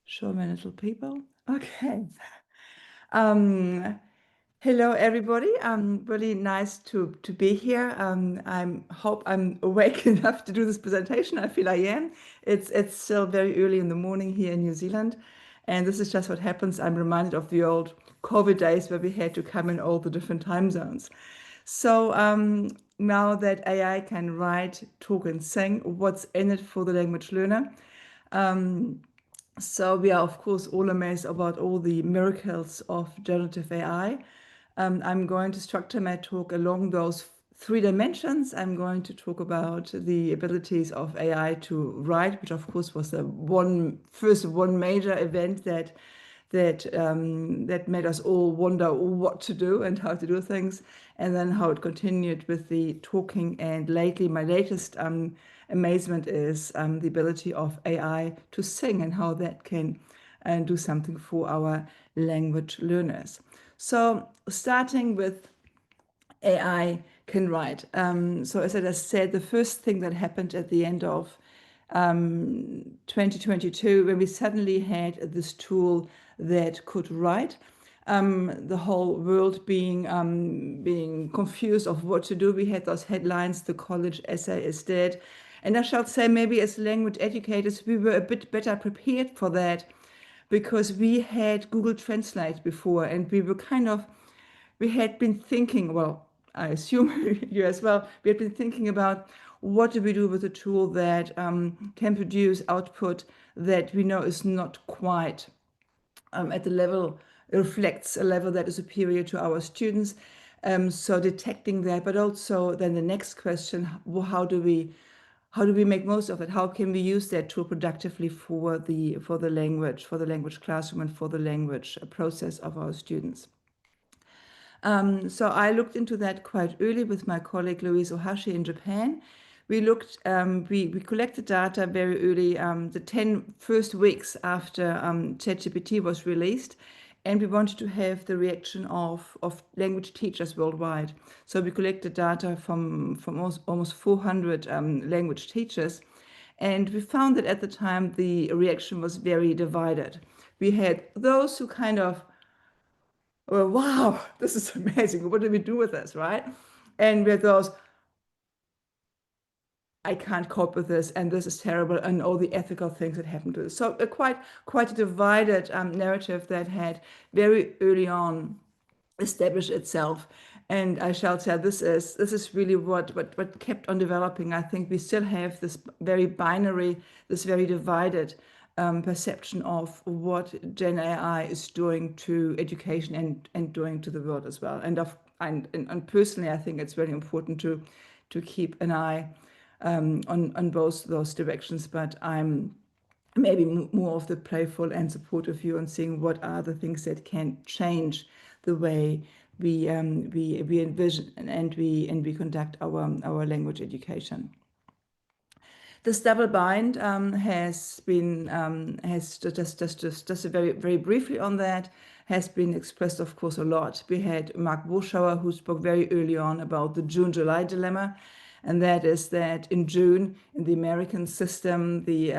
Show my little people. Okay. Um, Hello, everybody. Really nice to be here. I hope I'm awake enough to do this presentation. I feel I am. It's still very early in the morning here in New Zealand, and this is just what happens. I'm reminded of the old COVID days where we had to come in all the different time zones. So now that AI can write, talk, and sing, what's in it for the language learner? So we are, of course, all amazed about all the miracles of generative AI. I'm going to structure my talk along those three dimensions. I'm going to talk about the abilities of AI to write, which of course was the one major event that made us all wonder what to do and how to do things, and then how it continued with the talking. And lately, my latest amazement is the ability of AI to sing and how that can do something for our language learners. So starting with AI can write. So as I just said, the first thing that happened at the end of 2022, when we suddenly had this tool that could write, the whole world being confused of what to do. We had those headlines, the college essay is dead. And I shall say, maybe as language educators, we were a bit better prepared for that because we had Google Translate before, and we had been thinking, well, I assume you as well, we had been thinking about what do we do with a tool that can produce output that we know is not quite at the level, reflects a level that is superior to our students. So detecting that, but also then the next question, how do we make most of it? How can we use that tool productively for the language classroom and for the language process of our students? So I looked into that quite early with my colleague Louise Ohashi in Japan. We collected data very early, the 10 first weeks after ChatGPT was released, and we wanted to have the reaction of language teachers worldwide. So we collected data from almost 400 language teachers, and we found that at the time the reaction was very divided. We had those who kind of, well, wow, this is amazing. What do we do with this, right? And with those, I can't cope with this, and this is terrible, and all the ethical things that happen to this. So quite a divided narrative that had very early on established itself. And I shall say this is really what kept on developing. I think we still have this very binary, this very divided perception of what Gen AI is doing to education and doing to the world as well. And personally, I think it's very important to keep an eye on both those directions. But I'm maybe more of the playful and supportive view on seeing what are the things that can change the way we envision and we conduct our language education. This double bind has just very briefly on that, has been expressed, of course, a lot. We had Mark Warschauer, who spoke very early on about the June-July dilemma, and that is that in June, in the American system, the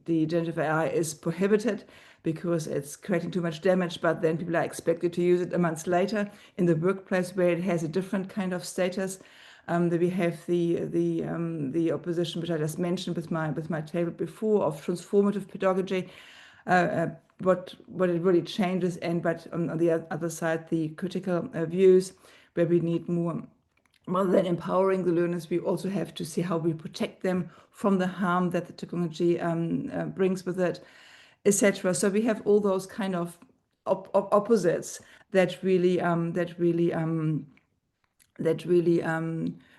generative AI is prohibited because it's creating too much damage, but then people are expected to use it a month later in the workplace where it has a different kind of status. That we have the opposition, which I just mentioned with my table before, of transformative pedagogy, what it really changes, but on the other side, the critical views where we need more. Rather than empowering the learners, we also have to see how we protect them from the harm that the technology brings with it, etc. So we have all those kind of opposites that really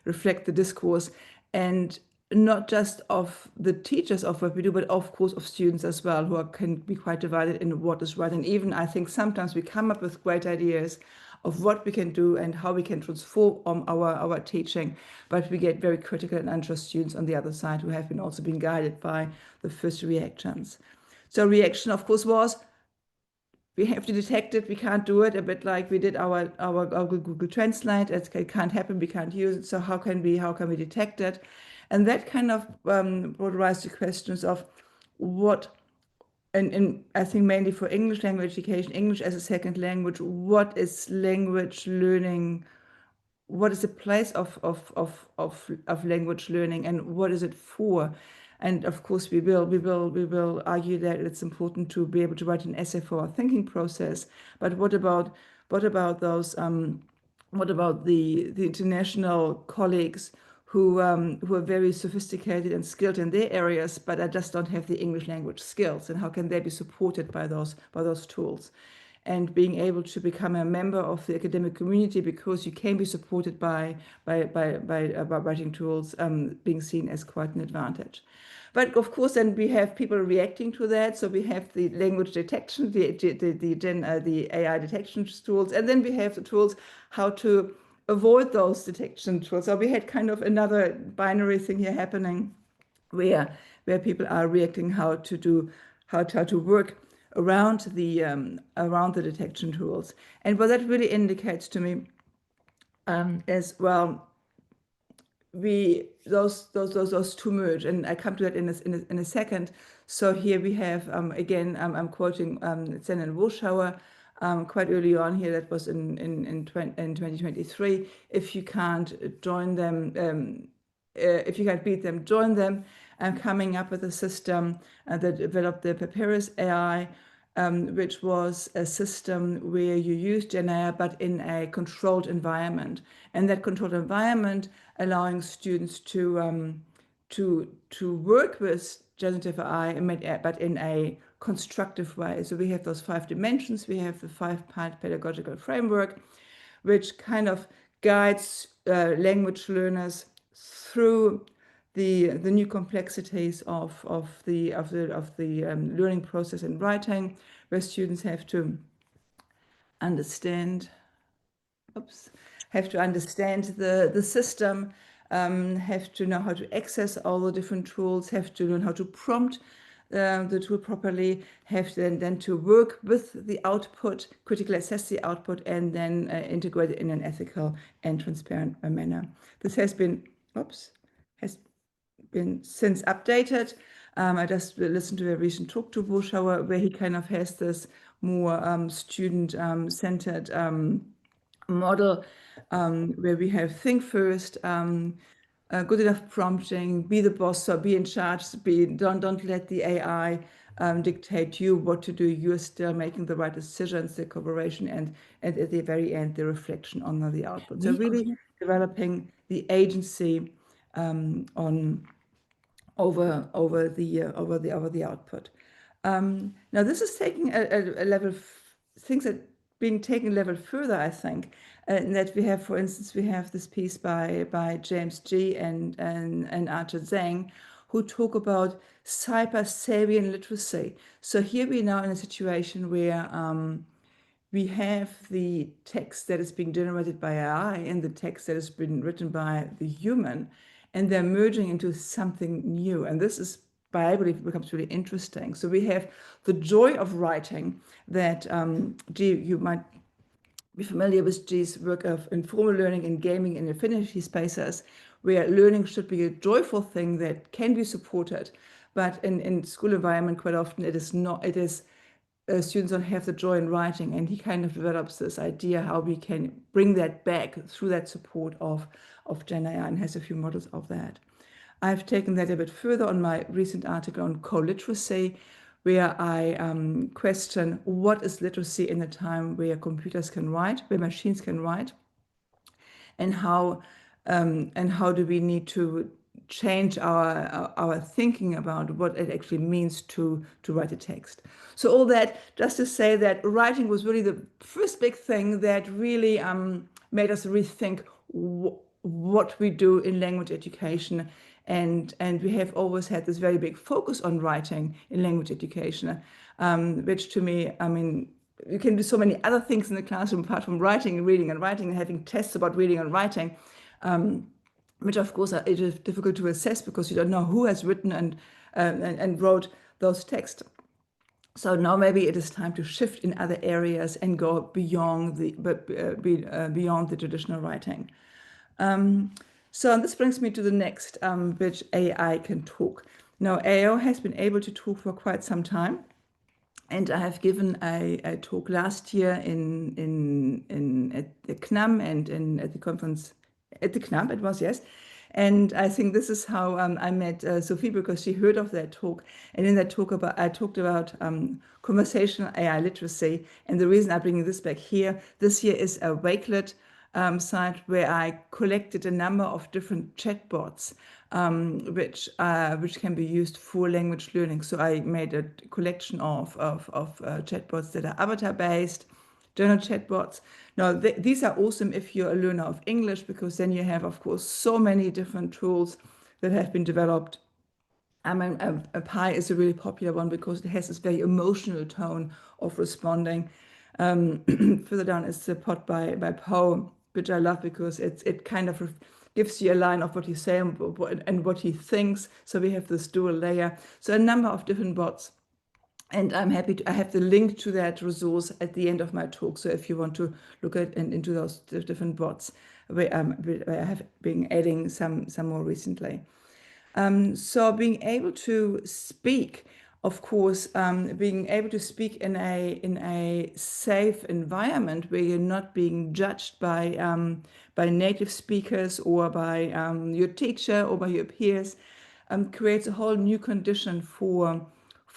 reflect the discourse, and not just of the teachers of what we do, but of course of students as well, who can be quite divided in what is right. And even I think sometimes we come up with great ideas of what we can do and how we can transform our teaching, but we get very critical and anxious students on the other side who have also been guided by the first reactions. So reaction, of course, was we have to detect it. We can't do it. A bit like we did our Google Translate. It can't happen. We can't use it. So how can we detect it? And that kind of brought rise to questions of what and I think mainly for English language education, English as a second language, what is language learning? What is the place of language learning, and what is it for? And of course, we will argue that it's important to be able to write an essay for our thinking process. But what about those? What about the international colleagues who are very sophisticated and skilled in their areas, but I just don't have the English language skills, and how can they be supported by those tools? And being able to become a member of the academic community, because you can be supported by writing tools, being seen as quite an advantage. But of course, then we have people reacting to that. So we have the language detection, the AI detection tools, and then we have the tools how to avoid those detection tools. So we had kind of another binary thing here happening, where people are reacting how to work around the detection tools. And what that really indicates to me is, well, those two merge, and I come to that in a second. So here we have again, I'm quoting Zen and Warschauer quite early on here. That was in 2023. If you can't join them, if you can't beat them, join them. And coming up with a system that developed the Papyrus AI, which was a system where you use Gen AI, but in a controlled environment. And that controlled environment allowing students to work with generative AI, but in a constructive way. So we have those 5 dimensions. We have the 5-part pedagogical framework, which kind of guides language learners through the new complexities of the learning process in writing, where students have to understand the system, have to know how to access all the different tools, have to learn how to prompt the tool properly, have then to work with the output, critically assess the output, and then integrate it in an ethical and transparent manner. This has been since updated. I just listened to a recent talk to Warschauer, where he kind of has this more student-centered model, where we have think first, good enough prompting, be the boss, so be in charge, don't let the AI dictate you what to do. You're still making the right decisions, the cooperation, and at the very end, the reflection on the output. So really developing the agency over the output. Now this is taking a level, things that being taken a level further, I think, that we have, for instance, we have this piece by James G. and Arthur Zhang, who talk about cyber-Sabian literacy. So here we are now in a situation where we have the text that is being generated by AI and the text that has been written by the human, and they're merging into something new. And this is, I believe, becomes really interesting. So we have the joy of writing that you might be familiar with G's work of informal learning and gaming in affinity spaces, where learning should be a joyful thing that can be supported. But in school environment, quite often it is not. It is students don't have the joy in writing, and he kind of develops this idea how we can bring that back through that support of Gen AI, and has a few models of that. I've taken that a bit further on my recent article on co-literacy, where I question what is literacy in a time where computers can write, where machines can write, and how do we need to change our thinking about what it actually means to write a text. So all that just to say that writing was really the first big thing that really made us rethink what we do in language education. And we have always had this very big focus on writing in language education, which to me, I mean, you can do so many other things in the classroom apart from writing, reading and writing, and having tests about reading and writing, which of course it is difficult to assess because you don't know who has written and wrote those texts. So now maybe it is time to shift in other areas and go beyond the traditional writing. So this brings me to the next, which AI can talk. Now, AI has been able to talk for quite some time. And I have given a talk last year at the CNAM and at the conference at the CNAM it was, yes. And I think this is how I met Sophie, because she heard of that talk. And in that talk I talked about conversational AI literacy. And the reason I'm bringing this back here, this year is a Wakelet site where I collected a number of different chatbots which can be used for language learning. So I made a collection of chatbots that are avatar-based, general chatbots. Now, these are awesome if you're a learner of English, because then you have, of course, so many different tools that have been developed. I mean, a Pi is a really popular one because it has this very emotional tone of responding. Further down is the pod by Poe, which I love because it kind of gives you a line of what you say and what he thinks. So we have this dual layer. So a number of different bots. And I'm happy I have the link to that resource at the end of my talk. So if you want to look at and into those different bots, where I have been adding some more recently. So being able to speak, of course, being able to speak in a safe environment where you're not being judged by native speakers or by your teacher or by your peers, creates a whole new condition for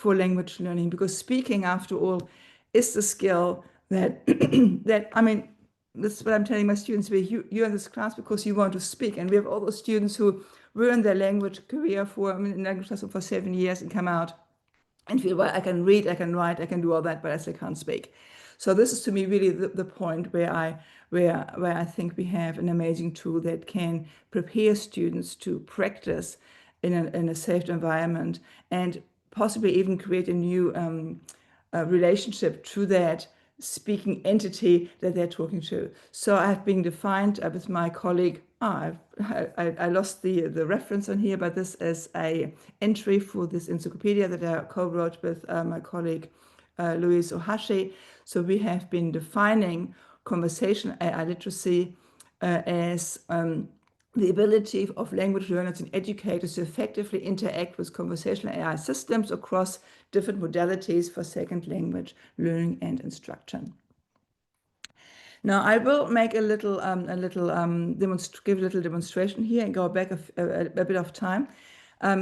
language learning, because speaking, after all, is the skill that that I mean, that's what I'm telling my students. You're in this class because you want to speak, and we have all those students who were in their language career in language class for 7 years and come out and feel, well, I can read, I can write, I can do all that, but I still can't speak. So this is to me really the point where I think we have an amazing tool that can prepare students to practice in a safe environment, and possibly even create a new relationship to that speaking entity that they're talking to. So I've been defined with my colleague. I lost the reference on here, but this is a entry for this encyclopedia that I co-wrote with my colleague Louise Ohashi. So we have been defining conversational AI literacy as the ability of language learners and educators to effectively interact with conversational AI systems across different modalities for second language learning and instruction. Now, I will make give a little demonstration here and go back a bit of time.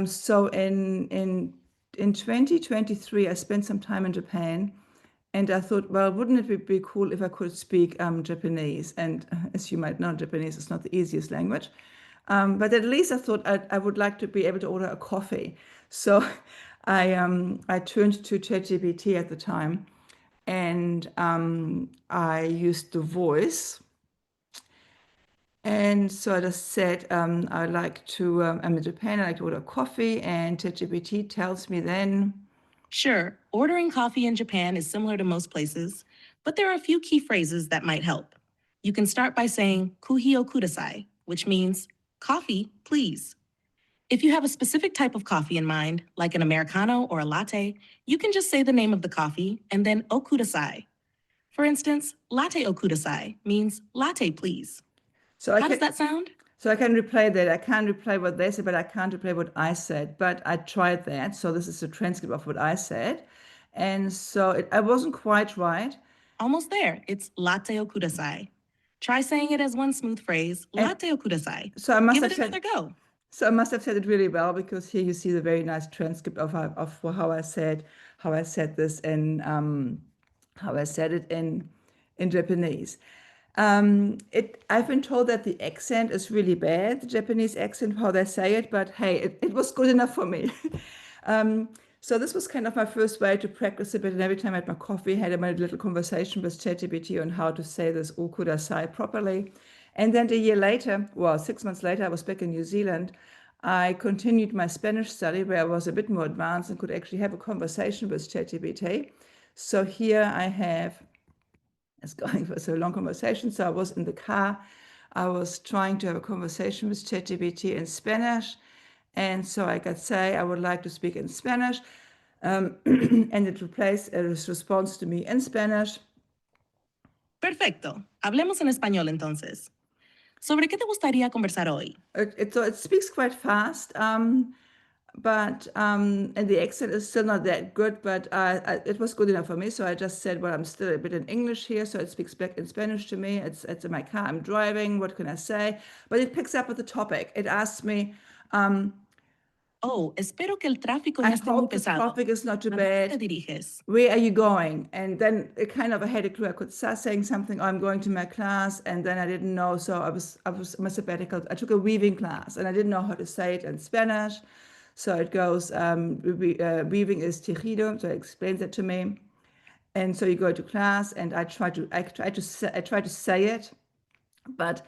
So in 2023, I spent some time in Japan, and I thought, well, wouldn't it be cool if I could speak Japanese? And as you might know, Japanese is not the easiest language. But at least I thought I would like to be able to order a coffee. So I turned to ChatGPT at the time, and I used the voice. And so I just said, I'd like to, I'm in Japan, I'd like to order coffee. And ChatGPT tells me then, sure, ordering coffee in Japan is similar to most places, but there are a few key phrases that might help. You can start by saying kuhi o kudasai, which means coffee, please. If you have a specific type of coffee in mind, like an Americano or a latte, you can just say the name of the coffee and then o kudasai. For instance, latte o kudasai means latte, please. So how does that sound? So I can replay that. I can't replay what they said, but I can't replay what I said. But I tried that. So this is a transcript of what I said. And so I wasn't quite right. Almost there. It's latte o kudasai. Try saying it as one smooth phrase, latte o kudasai. So I must Give have it said, another go. So I must have said it really well, because here you see the very nice transcript of how I said this and how I said it in Japanese. I've been told that the accent is really bad, the Japanese accent, how they say it, but hey, it was good enough for me. So this was kind of my first way to practice a bit, and every time I had my coffee, I had my little conversation with ChatGPT on how to say this okudasai properly. And then a year later, well, 6 months later, I was back in New Zealand. I continued my Spanish study, where I was a bit more advanced and could actually have a conversation with ChatGPT. So here I have, it's going for so long conversation. So I was in the car. I was trying to have a conversation with ChatGPT in Spanish. And so I could say, I would like to speak in Spanish. And it responds to me in Spanish. Perfecto. Hablemos en español entonces. ¿Sobre qué te gustaría conversar hoy? So it speaks quite fast. and the accent is still not that good, but it was good enough for me. So I just said, well, I'm still a bit in English here, so it speaks back in Spanish to me. It's in my car, I'm driving, what can I say? But it picks up with the topic. It asks me, Oh, espero que el tráfico I no esté muy hope the pesado. traffic is not too ¿A dónde te bad. diriges? Where are you going? And then it kind of, I had a clue. I could start saying something, oh, I'm going to my class, and then I didn't know. So I was my sabbatical. I took a weaving class, and I didn't know how to say it in Spanish. So it goes, weaving is tejido. So it explains it to me. And so you go to class, and I try to say it, but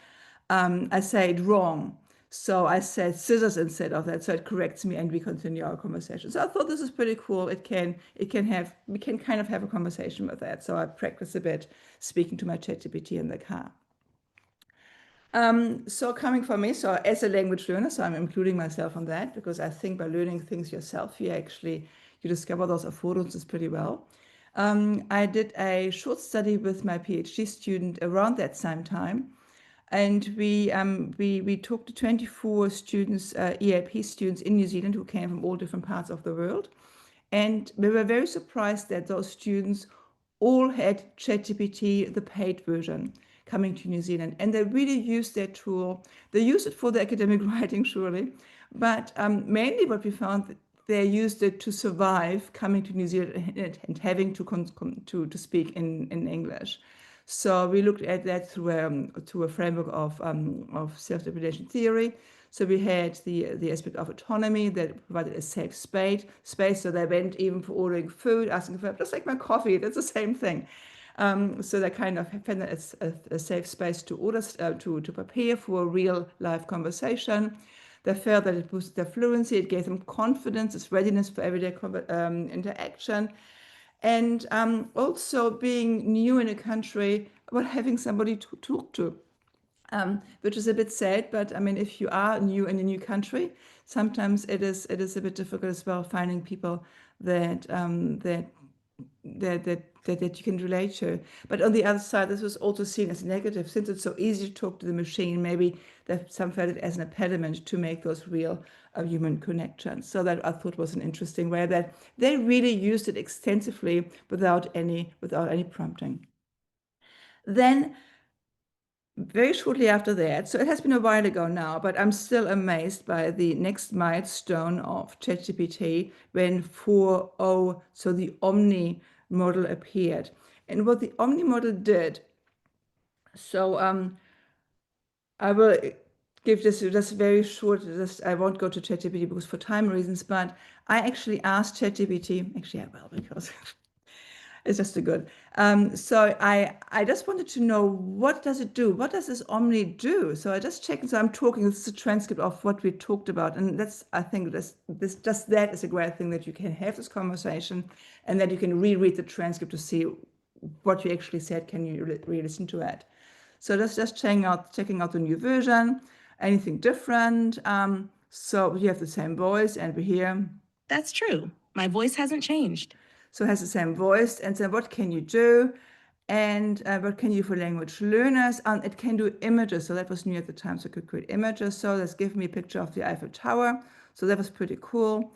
I say it wrong. So I said scissors instead of that. So it corrects me, and we continue our conversation. So I thought this is pretty cool. We can kind of have a conversation with that. So I practice a bit speaking to my ChatGPT in the car. So coming from me, so as a language learner, so I'm including myself on that because I think by learning things yourself, you discover those affordances pretty well. I did a short study with my PhD student around that same time, and we talked to 24 students, EAP students in New Zealand who came from all different parts of the world. And we were very surprised that those students all had ChatGPT, the paid version, coming to New Zealand. And they really used that tool. They used it for the academic writing, surely. But mainly what we found, they used it to survive coming to New Zealand and having to speak in English. So we looked at that through a framework of self-determination theory. So we had the aspect of autonomy that provided a safe space. So they went even for ordering food, asking for just like my coffee. That's the same thing. So they kind of found a safe space to order to prepare for a real life conversation. They felt that it boosted their fluency. It gave them confidence, its readiness for everyday interaction. And also being new in a country, but having somebody to talk to, which is a bit sad. But I mean, if you are new in a new country, sometimes it is a bit difficult as well finding people that that you can relate to. But on the other side, this was also seen as negative since it's so easy to talk to the machine. Maybe that some felt it as an impediment to make those real human connections. So that I thought was an interesting way that they really used it extensively without any prompting. Then very shortly after that, so it has been a while ago now, but I'm still amazed by the next milestone of ChatGPT when 4.0, so the Omni model appeared. And what the Omni model did, so I will give this just very short, I won't go to ChatGPT because for time reasons, but I actually asked ChatGPT, actually I will because it's just too good. So I just wanted to know, what does it do? What does this Omni do? So I just checked. So I'm talking, this is a transcript of what we talked about. And I think that is a great thing, that you can have this conversation and that you can reread the transcript to see what you actually said. Can you re-listen to it? So that's just checking out the new version. Anything different? So you have the same voice, and we hear. That's true. My voice hasn't changed. So it has the same voice. And then what can you do? And what can you for language learners? It can do images. So that was new at the time. So it could create images. So let's give me a picture of the Eiffel Tower. So that was pretty cool.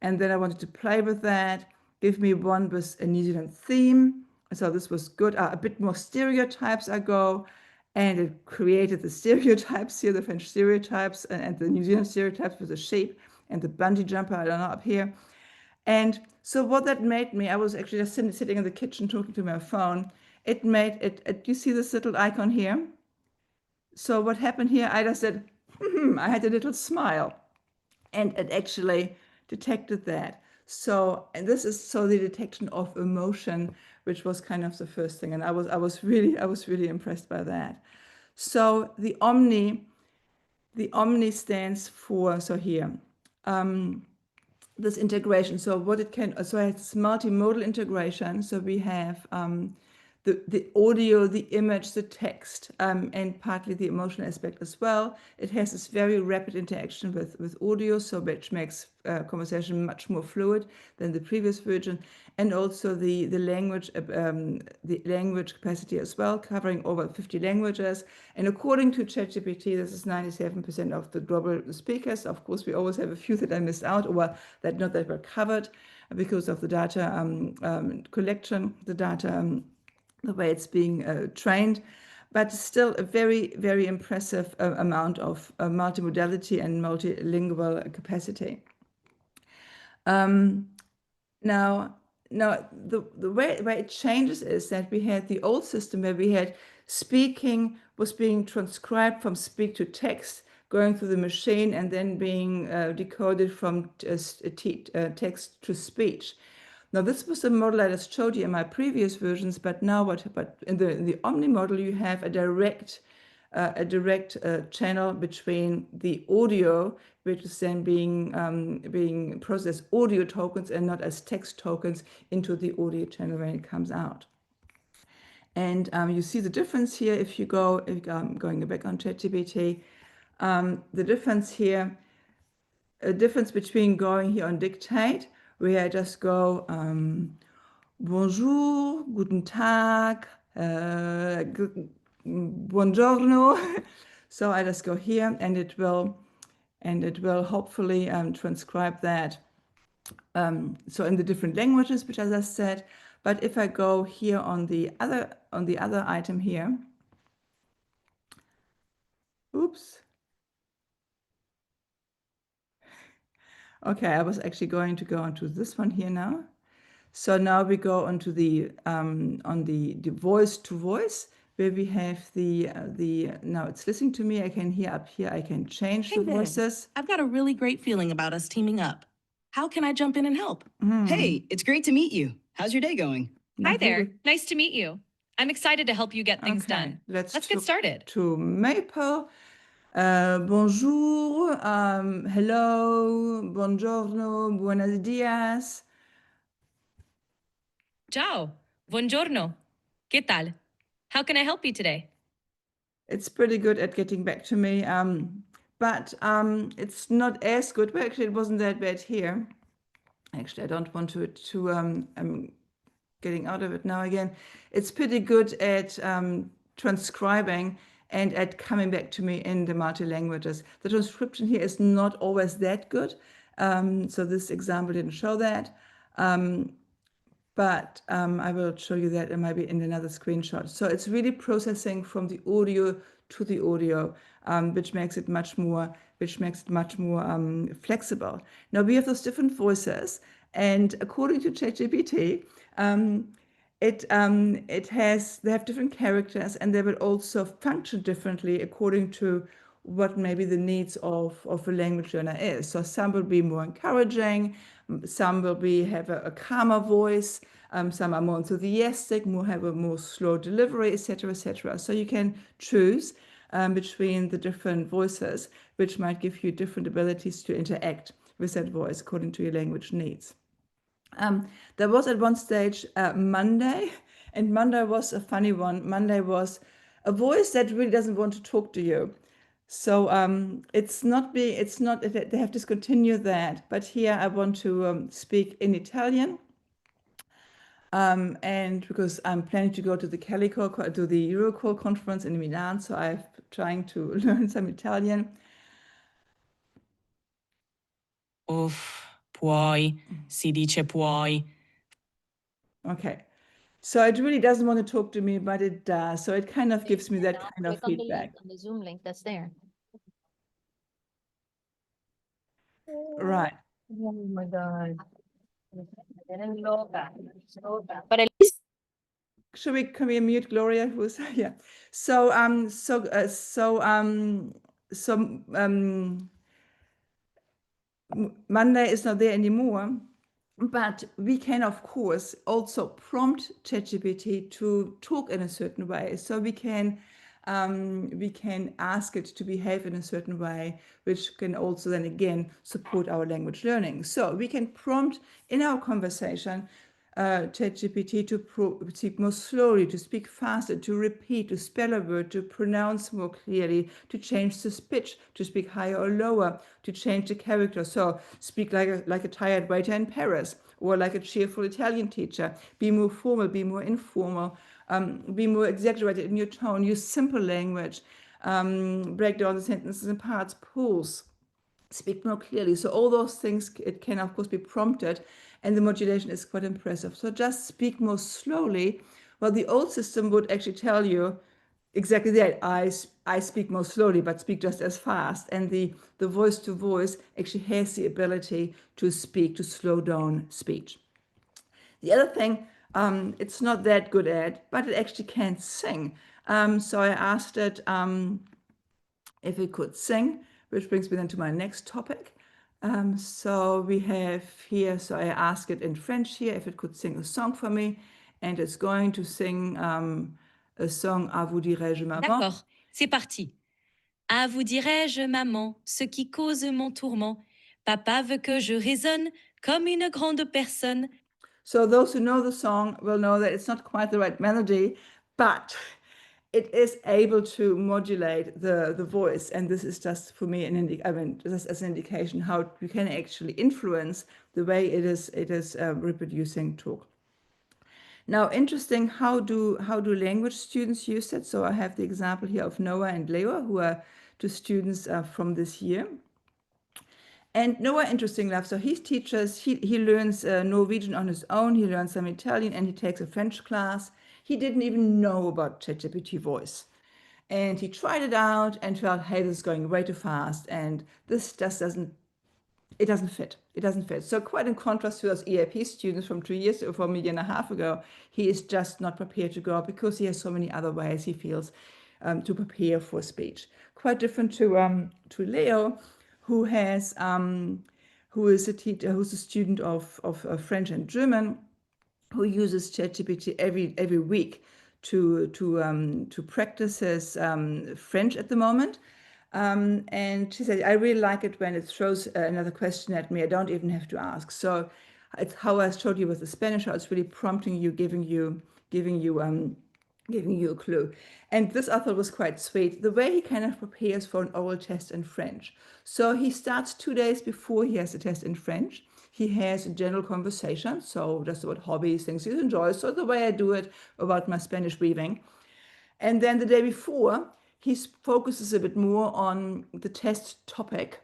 And then I wanted to play with that. Give me one with a New Zealand theme. So this was good. A bit more stereotypes I go. And it created the stereotypes here, the French stereotypes and the New Zealand stereotypes with the sheep and the bungee jumper, I don't know, up here. And so what that made me, I was actually just sitting in the kitchen talking to my phone. It made it, you see this little icon here? So what happened here, I just said, I had a little smile. And it actually detected that. So, and this is so the detection of emotion, which was kind of the first thing. And I was really impressed by that. So the Omni stands for, so here, this integration. So what it can, so it's multimodal integration. So we have the audio, the image, the text, and partly the emotional aspect as well. It has this very rapid interaction with audio, so which makes conversation much more fluid than the previous version, and also the language capacity as well, covering over 50 languages. And according to ChatGPT, this is 97% of the global speakers. Of course, we always have a few that I missed out or that were covered because of the data collection, the data. The way it's being trained, but still a very, very impressive amount of multimodality and multilingual capacity. Now, the way it changes is that we had the old system where we had speaking was being transcribed from speak to text, going through the machine, and then being decoded from text to speech. Now, this was the model I just showed you in my previous versions, but now but in the Omni model, you have a direct channel between the audio, which is then being processed audio tokens and not as text tokens into the audio channel when it comes out. And you see the difference here if you go, going back on ChatGPT, the difference here, a difference between going here on dictate, where I just go, bonjour, guten Tag, buongiorno. So I just go here and it will hopefully transcribe that. So in the different languages, which as I said, but if I go here on the other item here, oops. Okay, I was actually going to go onto this one here now. So now we go onto the on the voice to voice, where we have now it's listening to me. I can hear up here. I can change the voices. I've got a really great feeling about us teaming up. How can I jump in and help? Hey, it's great to meet you. How's your day going? Hi there. Nice to meet you. I'm excited to help you get things done. Let's get started. To Maple. Bonjour, hello, buongiorno, buenos dias. Ciao. Buongiorno. ¿Qué tal? How can I help you today? It's pretty good at getting back to me, but it's not as good. Well, actually, it wasn't that bad here. Actually, I don't want to I'm getting out of it now again. It's pretty good at transcribing and at coming back to me in the multi-languages. The transcription here is not always that good. So this example didn't show that. But I will show you that maybe in another screenshot. So it's really processing from the audio to the audio, which makes it much more flexible. Now we have those different voices, and according to ChatGPT, they have different characters, and they will also function differently according to what maybe the needs of a language learner is. So some will be more encouraging, some will have a calmer voice, some are more enthusiastic, have a more slow delivery, etc., etc. So you can choose between the different voices, which might give you different abilities to interact with that voice according to your language needs. There was at one stage Monday, and Monday was a funny one. Monday was a voice that really doesn't want to talk to you. So they have discontinued that. But here I want to speak in Italian. And because I'm planning to go to the Eurocall conference in Milan, so I'm trying to learn some Italian. Puoi, si dice puoi. Okay. So it really doesn't want to talk to me, but it does. So it kind of gives me that kind of feedback. On the Zoom link that's there. Right. Oh my God. But at least Can we mute Gloria? Who's yeah. So Monday is not there anymore, but we can of course also prompt ChatGPT to talk in a certain way. So we can ask it to behave in a certain way, which can also then again support our language learning. So we can prompt in our conversation ChatGPT to speak more slowly, to speak faster, to repeat, to spell a word, to pronounce more clearly, to change the pitch, to speak higher or lower, to change the character. So speak like a tired waiter in Paris, or like a cheerful Italian teacher. Be more formal, be more informal, be more exaggerated in your tone, use simple language, break down the sentences in parts, pause, speak more clearly. So all those things, it can of course be prompted, and the modulation is quite impressive. So just speak more slowly. Well, the old system would actually tell you exactly that. I speak more slowly, but speak just as fast. And the voice to voice actually has the ability to speak, to slow down speech. The other thing it's not that good at, but it actually can sing. So I asked it if it could sing, which brings me then to my next topic. So we have here, so I asked it in French here if it could sing a song for me, and it's going to sing a song, À vous dirai-je maman. D'accord, c'est parti. À vous dirai-je maman, ce qui cause mon tourment. Papa veut que je raisonne comme une grande personne. So those who know the song will know that it's not quite the right melody, but it is able to modulate the voice. And this is just for me just as an indication how you can actually influence the way it is reproducing talk. Now, interesting, how do language students use it? So I have the example here of Noah and Leo, who are two students from this year. And Noah, interesting enough, so he learns Norwegian on his own, he learns some Italian, and he takes a French class. He didn't even know about ChatGPT voice. And he tried it out and felt, hey, this is going way too fast, and this just doesn't fit. It doesn't fit. So quite in contrast to those EAP students from 2 years or from a year and a half ago, he is just not prepared to go because he has so many other ways he feels to prepare for speech. Quite different to Leo, who is a teacher, who's a student of French and German, who uses ChatGPT every week to practice his French at the moment. And she said, I really like it when it throws another question at me. I don't even have to ask. So it's how I showed you with the Spanish, how it's really prompting you, giving you a clue. And this I thought was quite sweet, the way he kind of prepares for an oral test in French. So he starts 2 days before he has the test in French. He has a general conversation, so just about hobbies, things he enjoys. So the way I do it about my Spanish weaving. And then the day before, he focuses a bit more on the test topic,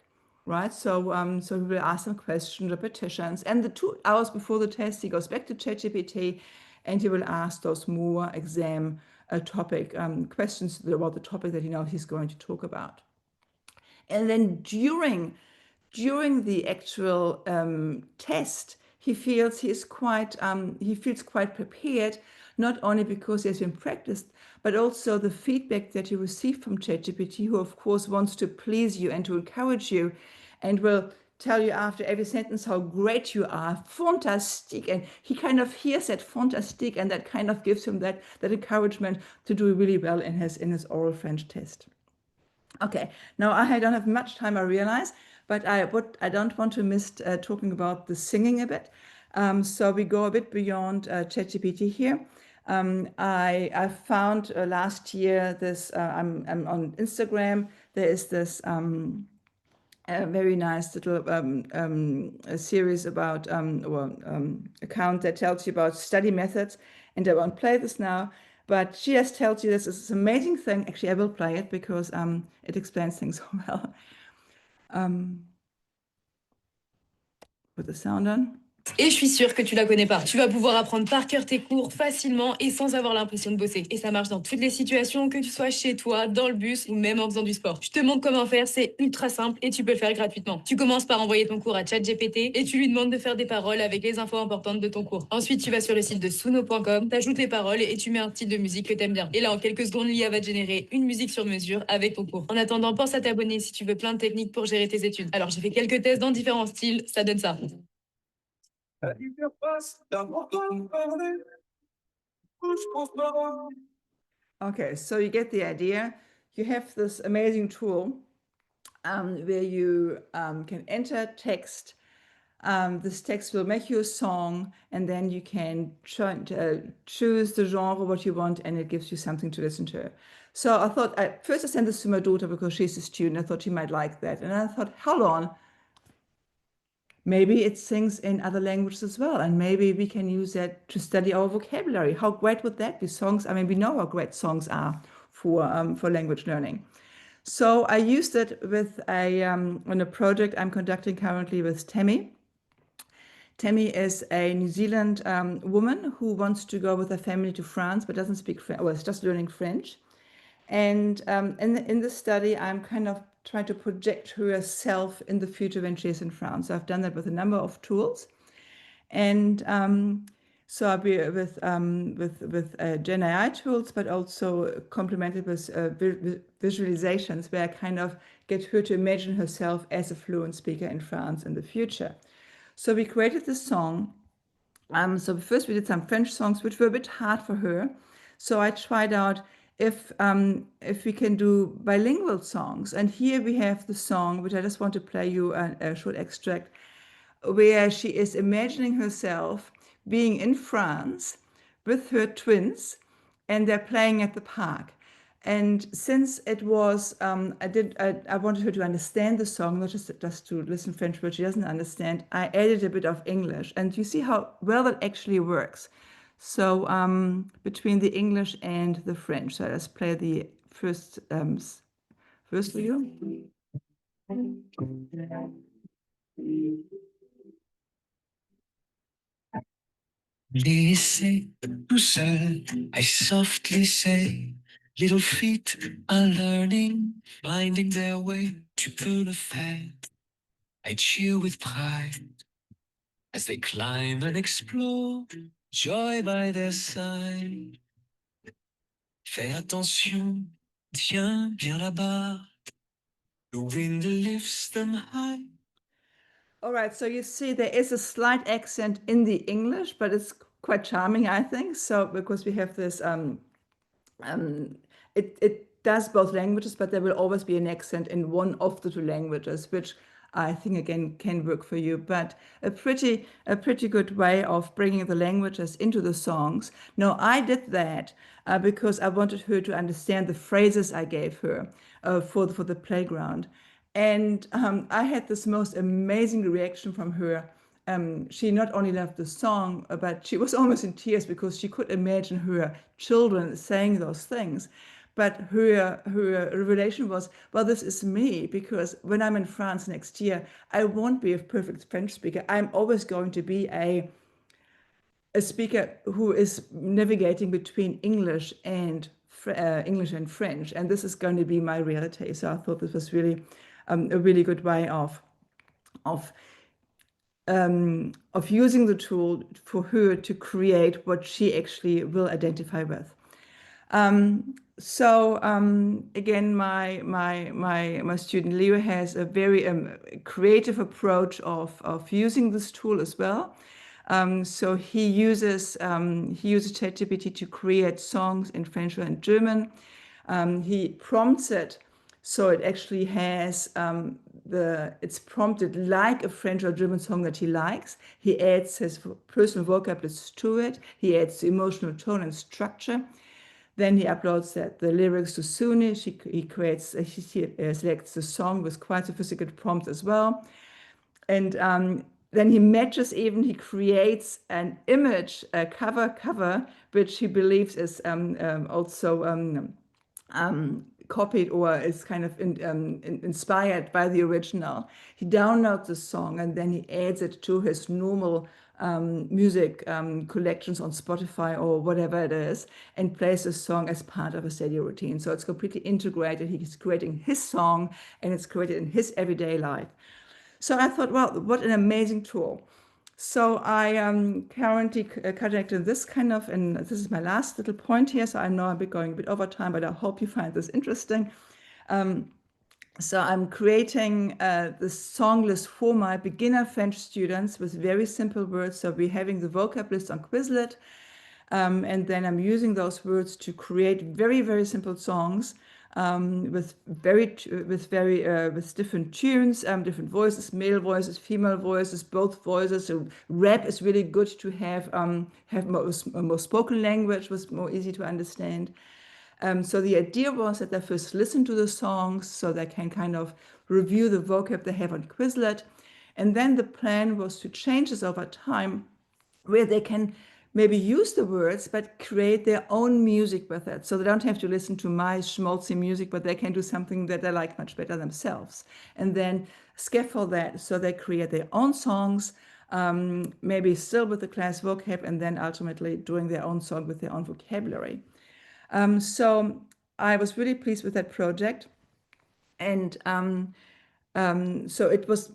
right? So he will ask some questions, repetitions, and the 2 hours before the test, he goes back to ChatGPT and he will ask those more exam topic questions about the topic that he knows he's going to talk about. And then during the actual test, he feels quite prepared, not only because he has been practiced, but also the feedback that you receive from ChatGPT, who of course wants to please you and to encourage you, and will tell you after every sentence how great you are, fantastic, and he kind of hears that fantastic, and that kind of gives him that encouragement to do really well in his oral French test. Okay, now I don't have much time, I realize, but I don't want to miss talking about the singing a bit. So we go a bit beyond ChatGPT here. I found last year this, I'm on Instagram, there is this a very nice little a series about, account that tells you about study methods, and I won't play this now, but she just tells you this amazing thing. Actually, I will play it because it explains things so well. Put the sound on. Et je suis sûre que tu la connais pas. Tu vas pouvoir apprendre par cœur tes cours facilement et sans avoir l'impression de bosser. Et ça marche dans toutes les situations, que tu sois chez toi, dans le bus ou même en faisant du sport. Je te montre comment faire, c'est ultra simple et tu peux le faire gratuitement. Tu commences par envoyer ton cours à ChatGPT et tu lui demandes de faire des paroles avec les infos importantes de ton cours. Ensuite, tu vas sur le site de suno.com, t'ajoutes les paroles et tu mets un style de musique que t'aimes bien. Et là, en quelques secondes, l'IA va te générer une musique sur mesure avec ton cours. En attendant, pense à t'abonner si tu veux plein de techniques pour gérer tes études. Alors, j'ai fait quelques tests dans différents styles, ça donne ça. Okay, so you get the idea. You have this amazing tool where you can enter text This text will make you a song, and then you can choose the genre, what you want, and it gives you something to listen to. So I thought, first I sent this to my daughter because she's a student. I thought she might like that. And I thought, hold on, maybe it sings in other languages as well. And maybe we can use that to study our vocabulary. How great would that be? Songs, I mean, we know how great songs are for language learning. So I used it with on a project I'm conducting currently with Tammy. Tammy is a New Zealand woman who wants to go with her family to France, but doesn't speak French, well, is just learning French. And in this study, I'm kind of trying to project herself in the future when she's in France. So I've done that with a number of tools. And so I'll be with Gen AI tools, but also complemented with visualizations where I kind of get her to imagine herself as a fluent speaker in France in the future. So we created this song. So first we did some French songs, which were a bit hard for her. So I tried out if we can do bilingual songs. And here we have the song, which I just want to play you a short extract, where she is imagining herself being in France with her twins, and they're playing at the park. And since it was, I wanted her to understand the song, not just to listen French, but she doesn't understand. I added a bit of English, and you see how well that actually works. So between the English and the French. So let's play the first for you. Laissé tout seul, I softly say, little feet are learning, finding their way to pull a fat. I cheer with pride as they climb and explore, joy by their side. Fais attention, tiens bien là-bas, the wind lifts them high. All right, so you see there is a slight accent in the English, but it's quite charming, I think. So because we have this, it does both languages, but there will always be an accent in one of the two languages, which I think again can work for you. But a pretty good way of bringing the languages into the songs. Now I did that because I wanted her to understand the phrases I gave her for the playground. And I had this most amazing reaction from her. She not only loved the song, but she was almost in tears because she could imagine her children saying those things. But her revelation was, well, this is me, because when I'm in France next year, I won't be a perfect French speaker. I'm always going to be a speaker who is navigating between English and French, and this is going to be my reality. So I thought this was really a really good way of using the tool for her to create what she actually will identify with. So again, my student Leo has a very creative approach of using this tool as well. So he uses ChatGPT to create songs in French and German. He prompts it so it actually has it's prompted like a French or German song that he likes. He adds his personal vocabulary to it. He adds the emotional tone and structure. Then he uploads the lyrics to Soonish. He selects the song with quite sophisticated prompts as well. And then he creates an image, a cover, which he believes is also copied or is kind of inspired by the original. He downloads the song and then he adds it to his normal music collections on Spotify or whatever it is, and plays the song as part of a daily routine. So it's completely integrated. He's creating his song and it's created in his everyday life. So I thought, well, what an amazing tool. So I am currently connected this kind of, and this is my last little point here. So I know I'll be going a bit over time, but I hope you find this interesting. So I'm creating this song list for my beginner French students with very simple words. So we're having the vocab list on Quizlet. And then I'm using those words to create very, very simple songs with different tunes, different voices, male voices, female voices, both voices. So rap is really good to have more spoken language, was more easy to understand. So the idea was that they first listen to the songs so they can kind of review the vocab they have on Quizlet. And then the plan was to change this over time, where they can maybe use the words, but create their own music with it. So they don't have to listen to my schmaltzy music, but they can do something that they like much better themselves. And then scaffold that so they create their own songs, maybe still with the class vocab, and then ultimately doing their own song with their own vocabulary. So I was really pleased with that project. And so it was,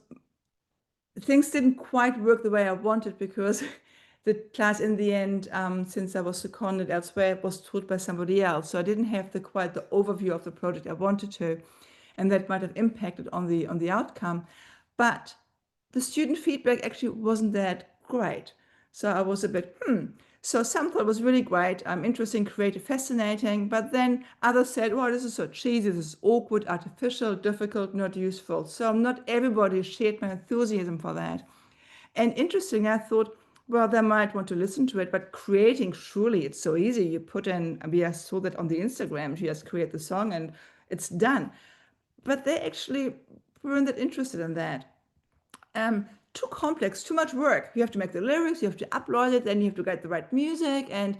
things didn't quite work the way I wanted, because the class in the end, since I was seconded elsewhere, was taught by somebody else. So I didn't have quite the overview of the project I wanted to, and that might have impacted on the outcome. But the student feedback actually wasn't that great. So I was a bit, So some thought it was really great, interesting, creative, fascinating. But then others said, well, this is so cheesy, this is awkward, artificial, difficult, not useful. So not everybody shared my enthusiasm for that. And interesting, I thought, well, they might want to listen to it, but creating, surely it's so easy. You put in, we saw that on the Instagram, she just create the song and it's done. But they actually weren't that interested in that. Too complex, too much work. You have to make the lyrics, you have to upload it, then you have to get the right music. And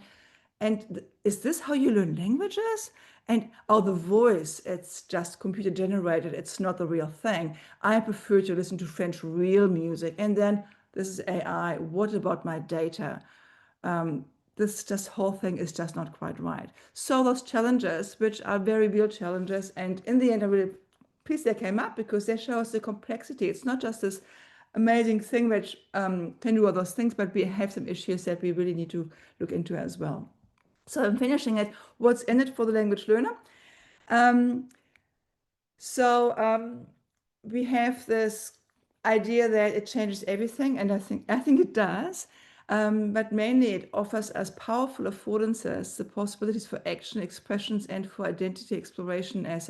is this how you learn languages? And the voice, it's just computer generated. It's not the real thing. I prefer to listen to French real music. And then this is AI. What about my data? This whole thing is just not quite right. So those challenges, which are very real challenges, and in the end, I'm really pleased they came up, because they show us the complexity. It's not just this amazing thing which can do all those things, but we have some issues that we really need to look into as well. So I'm finishing it. What's in it for the language learner? We have this idea that it changes everything, and I think it does. But mainly it offers us powerful affordances, the possibilities for action, expressions, and for identity exploration, as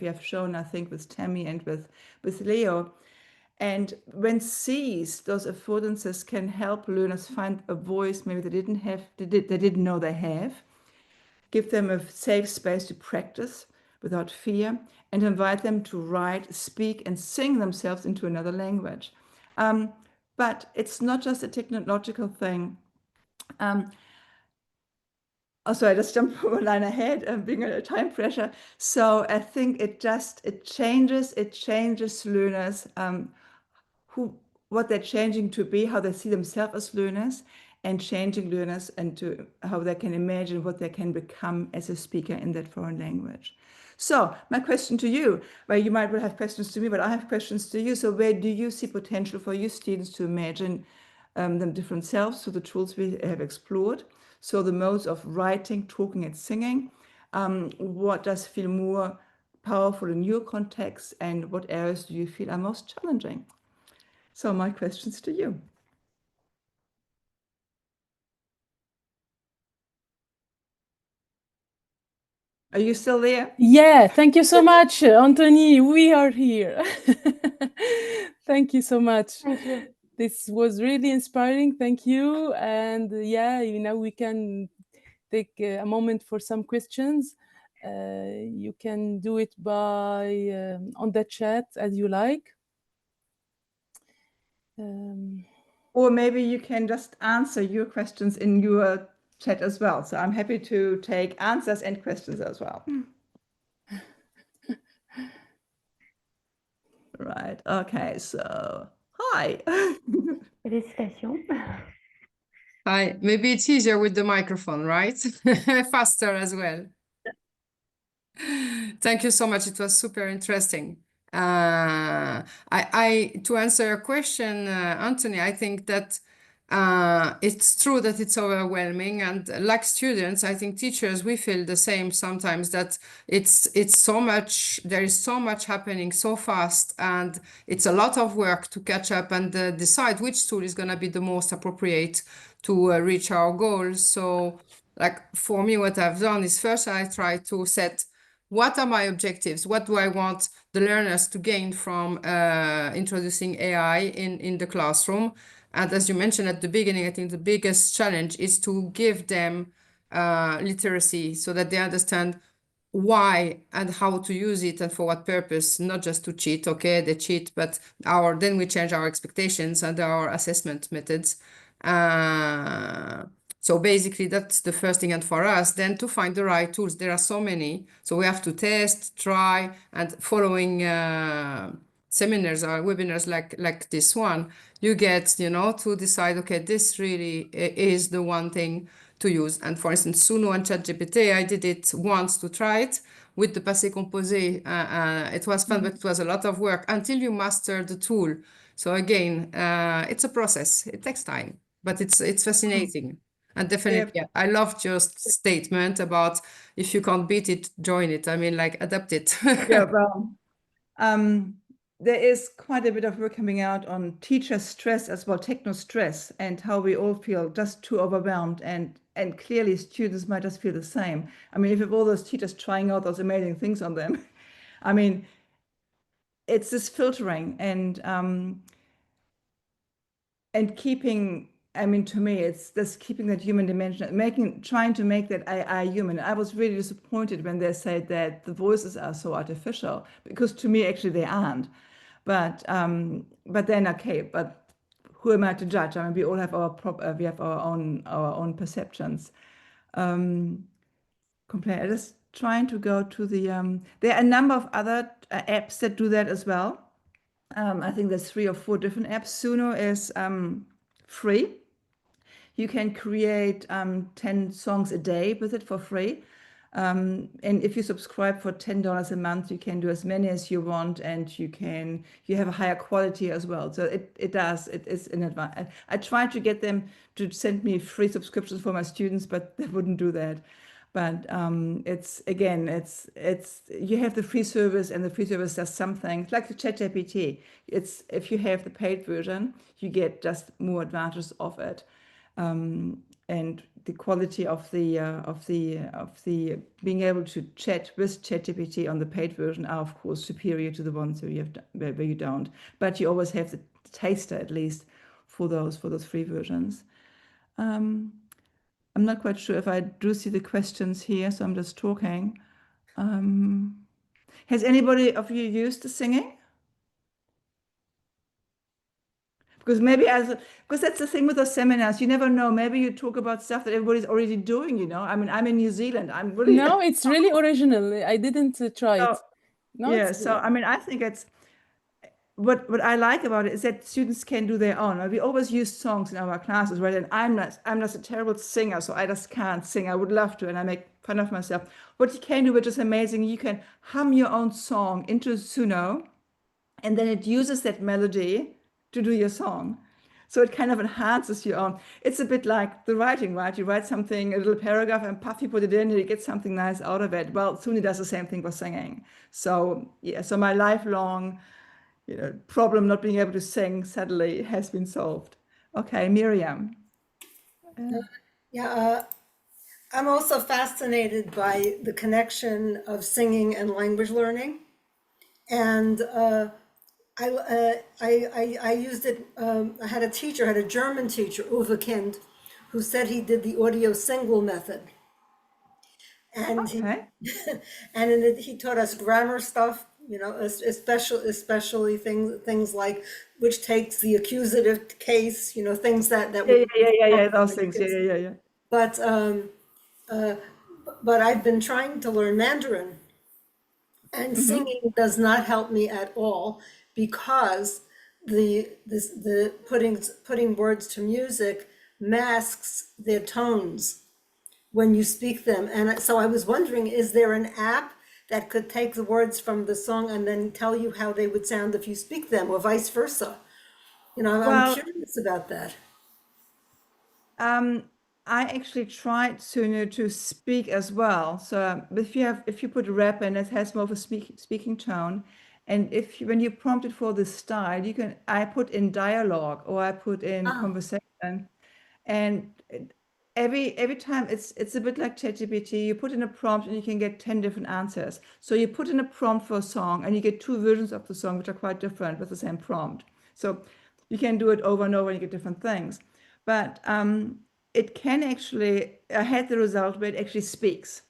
we have shown, I think, with Tammy and with Leo. And when seized, those affordances can help learners find a voice maybe they didn't know they have, give them a safe space to practice without fear, and invite them to write, speak, and sing themselves into another language. But it's not just a technological thing. Also, I just jumped one line ahead, being under time pressure. So I think it changes learners, what they're changing to be, how they see themselves as learners, and changing learners into how they can imagine what they can become as a speaker in that foreign language. So my question to you, well, you might well have questions to me, but I have questions to you. So where do you see potential for you students to imagine them different selves through the tools we have explored? So the modes of writing, talking, and singing. What does feel more powerful in your context, and what areas do you feel are most challenging? So my questions to you. Are you still there? Yeah, thank you so much, Antonie. We are here. Thank you so much. Thank you. This was really inspiring. Thank you. And yeah, we can take a moment for some questions. You can do it by on the chat as you like. Or maybe you can just answer your questions in your chat as well. So I'm happy to take answers and questions as well. Right. Okay. So, hi. Félicitations. Hi. Maybe it's easier with the microphone, right? Faster as well. Thank you so much. It was super interesting. To answer your question, Antonie, I think that it's true that it's overwhelming, and like students, I think teachers, we feel the same sometimes, that it's so much, there is so much happening so fast, and it's a lot of work to catch up and decide which tool is going to be the most appropriate to reach our goals. So like for me, what I've done is first I try to set what are my objectives? What do I want the learners to gain from introducing AI in the classroom? And as you mentioned at the beginning, I think the biggest challenge is to give them literacy so that they understand why and how to use it and for what purpose, not just to cheat. Okay, they cheat, but then we change our expectations and our assessment methods. So basically that's the first thing. And for us then to find the right tools, there are so many, so we have to test, try, and following seminars or webinars like this one, you get, to decide, okay, this really is the one thing to use. And for instance, Suno and ChatGPT, I did it once to try it with the Passé Composé. It was fun, but it was a lot of work until you master the tool. So again, it's a process. It takes time, but it's fascinating. And definitely, yeah, I loved your statement about if you can't beat it, join it. I mean, like, adapt it. Yeah, well, there is quite a bit of work coming out on teacher stress as well, techno stress, and how we all feel just too overwhelmed. And clearly students might just feel the same. I mean, if you have all those teachers trying out those amazing things on them, I mean, it's this filtering and keeping, I mean, to me, it's just keeping that human dimension, trying to make that AI human. I was really disappointed when they said that the voices are so artificial, because to me, actually, they aren't. But then, okay, but who am I to judge? I mean, we all have we have our own perceptions. Just trying to go to the. There are a number of other apps that do that as well. I think there's 3 or 4 different apps. Suno is free. You can create 10 songs a day with it for free. And if you subscribe for $10 a month, you can do as many as you want, and you have a higher quality as well. So it is in advance. I tried to get them to send me free subscriptions for my students, but they wouldn't do that. But it's you have the free service, and the free service does something. It's like the ChatGPT. It's if you have the paid version, you get just more advantages of it. And the quality of the being able to chat with ChatGPT on the paid version are of course superior to the ones where you don't. But you always have the taster at least for those free versions. I'm not quite sure if I do see the questions here, so I'm just talking. Has anybody of you used the singing? Because because that's the thing with those seminars, you never know. Maybe you talk about stuff that everybody's already doing, I mean, I'm in New Zealand. I'm really No, it's really original. I didn't try it. No, yeah. So I mean, I think it's what I like about it is that students can do their own. We always use songs in our classes, right? And I'm not a terrible singer, so I just can't sing. I would love to, and I make fun of myself. What you can do, which is amazing, you can hum your own song into Suno, and then it uses that melody to do your song. So it kind of enhances your own. It's a bit like the writing, right? You write something, a little paragraph, and puff, you put it in, and you get something nice out of it. Well, Suni does the same thing for singing. So yeah, so my lifelong, problem not being able to sing suddenly has been solved. Okay, Miriam. Yeah, I'm also fascinated by the connection of singing and language learning. And I used it, I had a German teacher, Uwe Kind, who said he did the audio single method. And Okay. he taught us grammar stuff, especially things like which takes the accusative case, things that Yeah, those things. Yeah. But I've been trying to learn Mandarin, and singing does not help me at all, because the putting words to music masks their tones when you speak them. And so I was wondering, is there an app that could take the words from the song and then tell you how they would sound if you speak them, or vice versa? I'm curious about that. I actually tried sooner to speak as well. So if you put rap in, it has more of a speaking tone. And when you prompt it for the style, I put in dialogue, or I put in conversation, and every time it's a bit like ChatGPT. You put in a prompt and you can get 10 different answers. So you put in a prompt for a song and you get 2 versions of the song, which are quite different with the same prompt. So you can do it over and over and you get different things. But it can actually, I had the result where it actually speaks,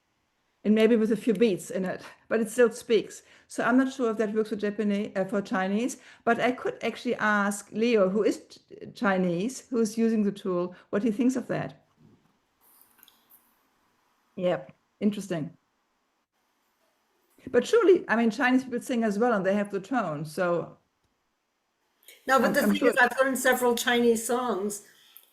and maybe with a few beats in it, but it still speaks. So I'm not sure if that works for Japanese, for Chinese, but I could actually ask Leo, who is Chinese, who's using the tool, what he thinks of that. Yeah, interesting. But surely, I mean, Chinese people sing as well, and they have the tone. So No, but the I'm thing sure. is, I've learned several Chinese songs,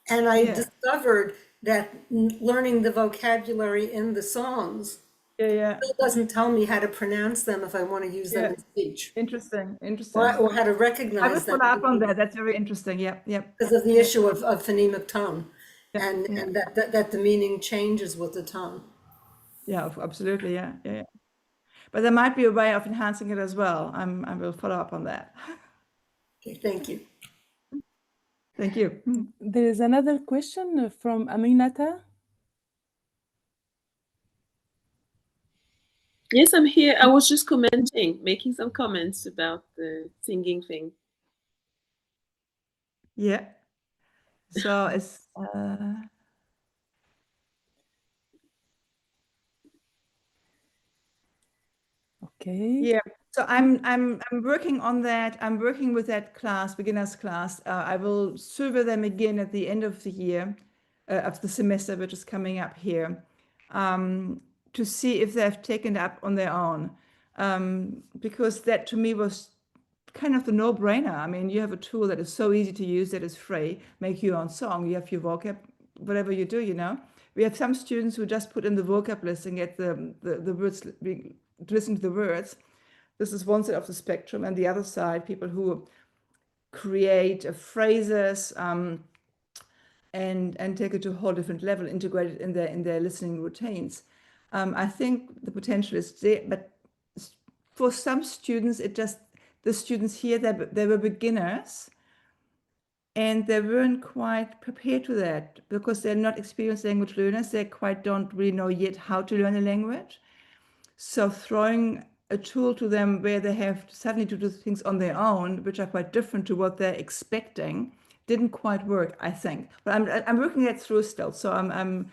and I Yeah. discovered that learning the vocabulary in the songs Yeah. still doesn't tell me how to pronounce them if I want to use them Yeah. in speech, Interesting. or how to I will recognize them follow up on that. That's very interesting. Yep. because of the issue of phonemic tone, Yeah, and yeah. and that the meaning changes with the tone. Yeah, absolutely. Yeah. But there might be a way of enhancing it as well. I will follow up on that. Okay, thank you. Thank you. There is another question from Aminata. Yes, I'm here. I was just commenting, making some comments about the singing thing. Yeah. So it's okay. yeah. So I'm working on that. I'm working with that class, beginners class. I will survey them again at the end of the year, of the semester, which is coming up here, to see if they've taken it up on their own. Because that to me was kind of the no-brainer. I mean, you have a tool that is so easy to use, that is free, make your own song, you have your vocab, whatever you do, you know. We have some students who just put in the vocab list and get the words, listen to the words. This is one side of the spectrum, and the other side, people who create phrases and take it to a whole different level, integrate it in their listening routines. I think the potential is there, but for some students, the students here, they were beginners, and they weren't quite prepared to that because they're not experienced language learners. They quite don't really know yet how to learn a language. So throwing a tool to them where they have suddenly to do things on their own, which are quite different to what they're expecting, didn't quite work, I think. But I'm working that through still. So I'm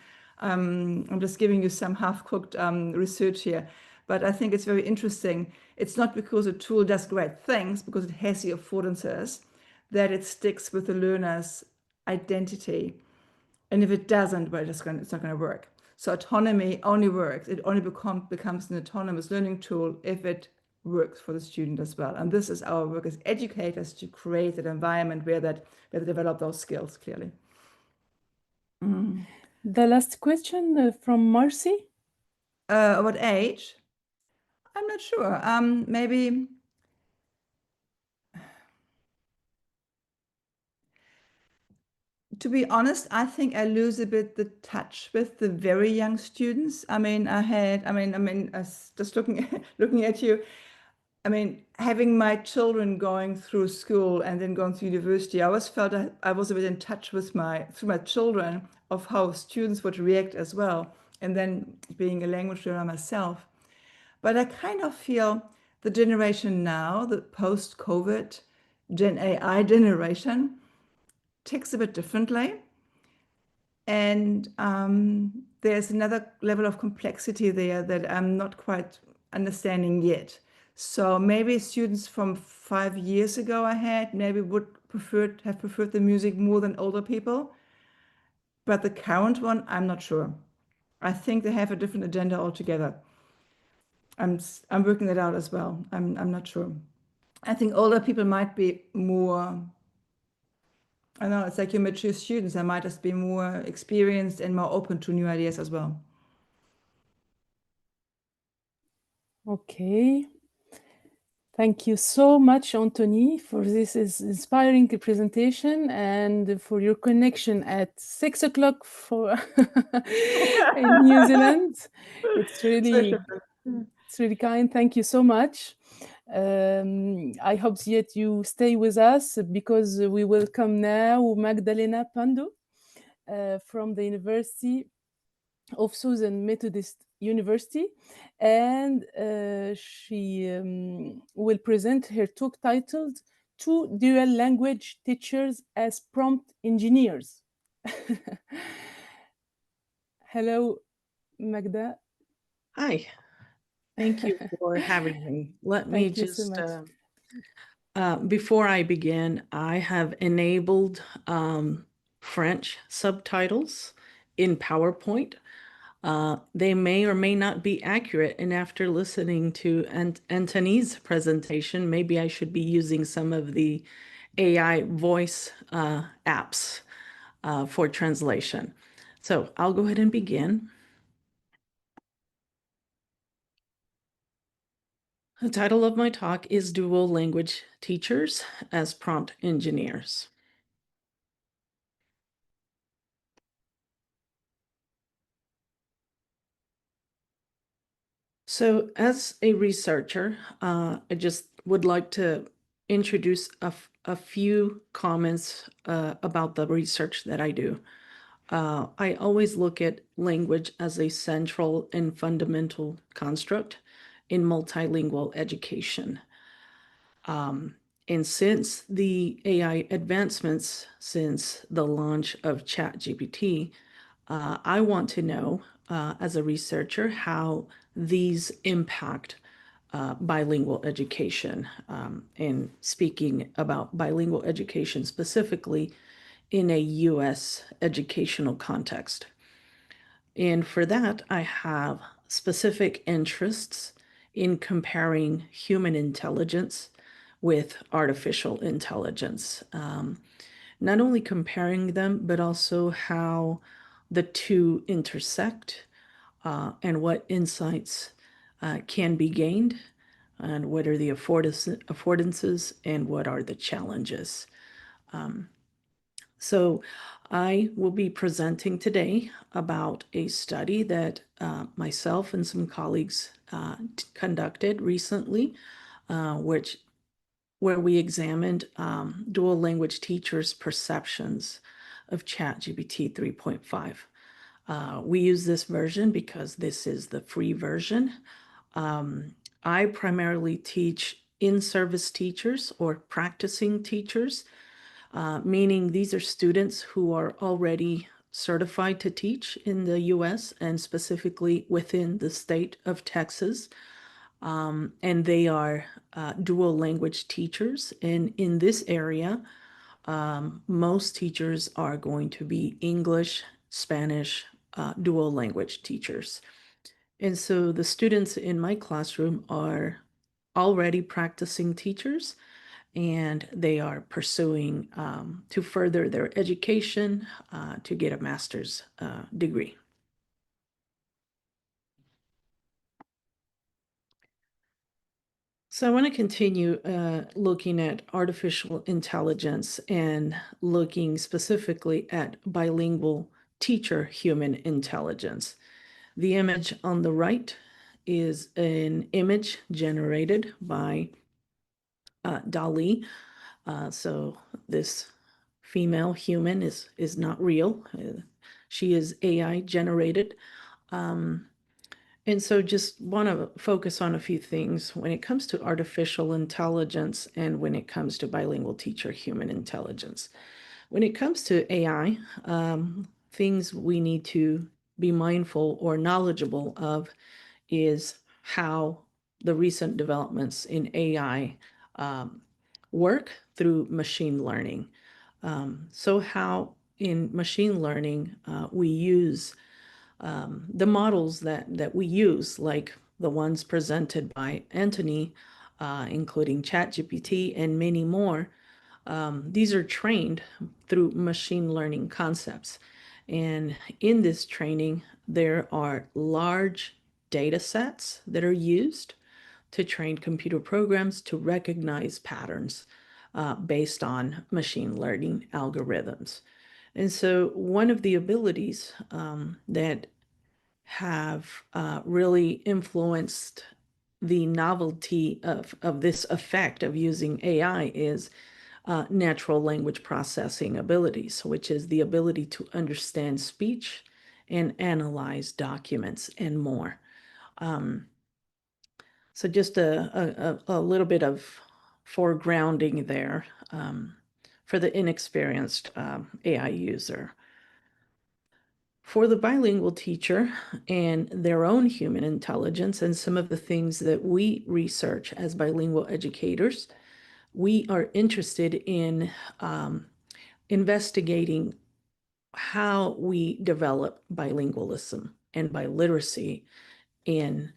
just giving you some half-cooked research here. But I think it's very interesting. It's not because a tool does great things, because it has the affordances, that it sticks with the learner's identity. And if it doesn't, well, it's not going to work. So autonomy only works. It only becomes an autonomous learning tool if it works for the student as well. And this is our work as educators, to create that environment where they develop those skills clearly. The last question from Marcy. What age? I'm not sure. Maybe. To be honest, I think I lose a bit the touch with the very young students. I mean, just looking at you, I mean, having my children going through school and then going through university, I always felt I was a bit in touch with through my children, of how students would react as well. And then being a language learner myself. But I kind of feel the generation now, the post-COVID Gen AI generation, ticks a bit differently. And there's another level of complexity there that I'm not quite understanding yet. So maybe students from 5 years ago I had maybe would have preferred the music more than older people. But the current one, I'm not sure. I think they have a different agenda altogether. I'm working that out as well. I'm not sure. I think older people might be more, I know, it's like your mature students. They might just be more experienced and more open to new ideas as well. Okay. Thank you so much, Antonie, for this inspiring presentation and for your connection at 6 o'clock in New Zealand. It's really kind. Thank you so much. I hope that you stay with us, because we welcome now Magdalena, Pando. from the University of Southern Methodist University, and she will present her talk titled Two Dual Language Teachers as Prompt Engineers. Hello, Magda. Hi, thank you for having me. Let me Thank you so just, much. before I begin, I have enabled French subtitles in PowerPoint. They may or may not be accurate, and after listening to Antonie's presentation, maybe I should be using some of the AI voice apps for translation. So I'll go ahead and begin. The title of my talk is Dual Language Teachers as Prompt Engineers. So as a researcher, I just would like to introduce a few comments about the research that I do. I always look at language as a central and fundamental construct in multilingual education. And since the AI advancements, since the launch of ChatGPT, I want to know, as a researcher, how these impact bilingual education, and speaking about bilingual education specifically in a U.S. educational context. And for that, I have specific interests in comparing human intelligence with artificial intelligence. Not only comparing them, but also how the two intersect, and what insights can be gained, and what are the affordances and what are the challenges. So I will be presenting today about a study that myself and some colleagues conducted recently, where we examined dual language teachers' perceptions of ChatGPT 3.5. We use this version because this is the free version. I primarily teach in-service teachers or practicing teachers, meaning these are students who are already certified to teach in the US and specifically within the state of Texas. And they are dual language teachers. And in this area, most teachers are going to be English, Spanish, dual language teachers. And so the students in my classroom are already practicing teachers, and they are pursuing to further their education to get a master's degree. So I want to continue looking at artificial intelligence and looking specifically at bilingual teacher human intelligence. The image on the right is an image generated by DALL-E. So this female human is not real. She is AI generated. And so just want to focus on a few things when it comes to artificial intelligence and when it comes to bilingual teacher human intelligence. When it comes to AI, things we need to be mindful or knowledgeable of is how the recent developments in AI work through machine learning. So how in machine learning we use the models that we use, like the ones presented by Antonie, including ChatGPT and many more. These are trained through machine learning concepts. And in this training, there are large data sets that are used to train computer programs to recognize patterns based on machine learning algorithms. And so one of the abilities that have really influenced the novelty of this effect of using AI is natural language processing abilities, which is the ability to understand speech and analyze documents and more. So just a little bit of foregrounding there for the inexperienced AI user. For the bilingual teacher and their own human intelligence and some of the things that we research as bilingual educators, we are interested in investigating how we develop bilingualism and biliteracy in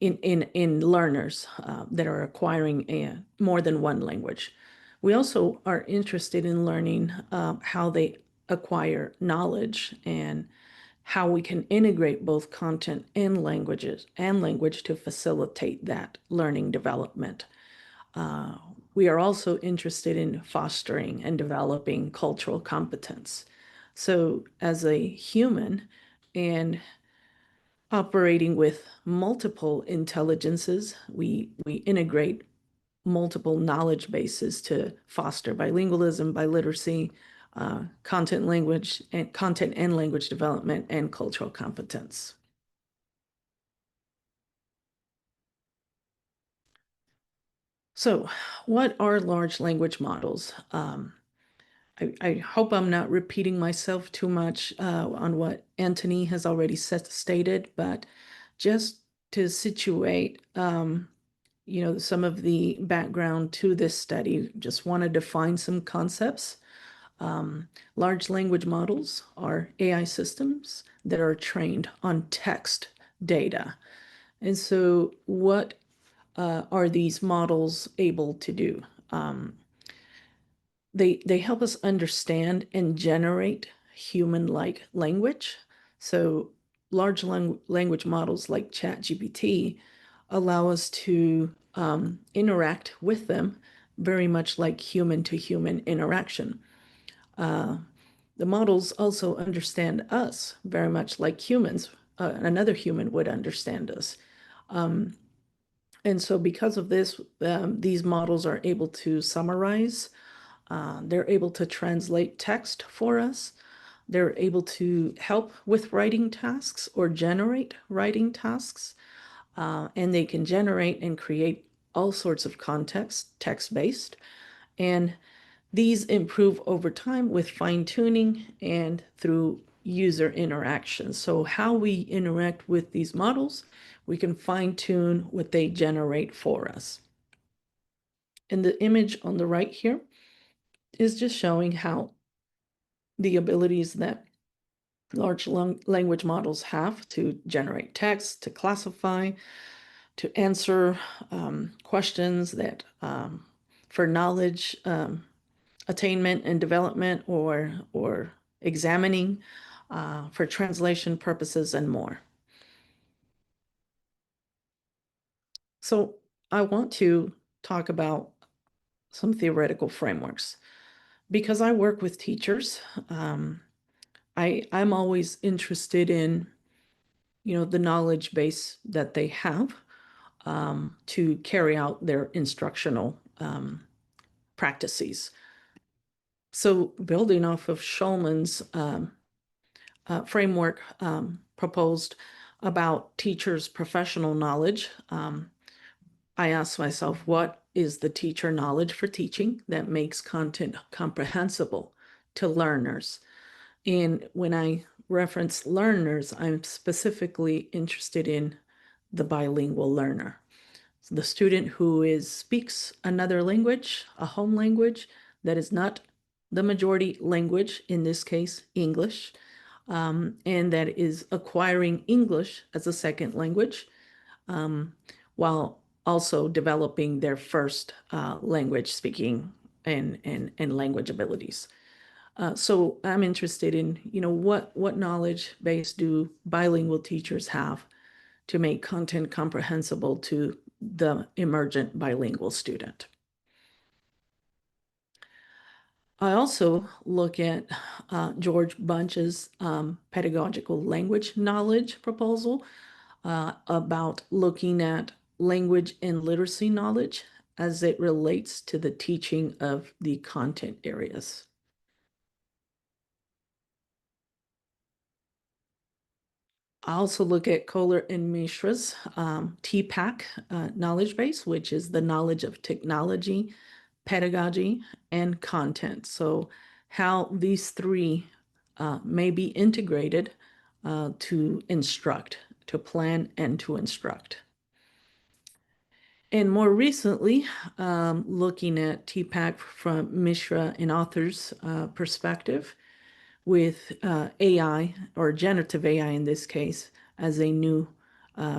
learners that are acquiring more than one language. We also are interested in learning how they acquire knowledge and how we can integrate both content and language to facilitate that learning development. We are also interested in fostering and developing cultural competence. So as a human and operating with multiple intelligences, we integrate multiple knowledge bases to foster bilingualism, biliteracy, content and language development, and cultural competence. So what are large language models? I hope I'm not repeating myself too much on what Antonie has already stated, but just to situate, some of the background to this study, just want to define some concepts. Large language models are AI systems that are trained on text data. And so what are these models able to do? They help us understand and generate human-like language. So large language models like ChatGPT allow us to interact with them very much like human-to-human interaction. The models also understand us very much like humans, another human would understand us. And so because of this, these models are able to summarize, they're able to translate text for us, they're able to help with writing tasks or generate writing tasks, and they can generate and create all sorts of context, text-based, and these improve over time with fine-tuning and through user interaction. So how we interact with these models, we can fine-tune what they generate for us. And the image on the right here is just showing how the abilities that large language models have to generate text, to classify, to answer questions that for knowledge attainment and development or examining for translation purposes and more. So I want to talk about some theoretical frameworks. Because I work with teachers, I'm always interested in, the knowledge base that they have to carry out their instructional practices. So building off of Schulman's framework proposed about teachers' professional knowledge, I asked myself, what is the teacher knowledge for teaching that makes content comprehensible to learners? And when I reference learners, I'm specifically interested in the bilingual learner. So the student who speaks another language, a home language that is not the majority language, in this case, English, and that is acquiring English as a second language, while also developing their first language speaking and language abilities. So I'm interested in, what knowledge base do bilingual teachers have to make content comprehensible to the emergent bilingual student. I also look at George Bunch's pedagogical language knowledge proposal about looking at language and literacy knowledge as it relates to the teaching of the content areas. I also look at Kohler and Mishra's TPAC knowledge base, which is the knowledge of technology, pedagogy, and content. So how these three may be integrated to instruct, to plan, and to instruct. And more recently, looking at TPAC from Mishra and authors' perspective, with AI, or generative AI in this case, as a new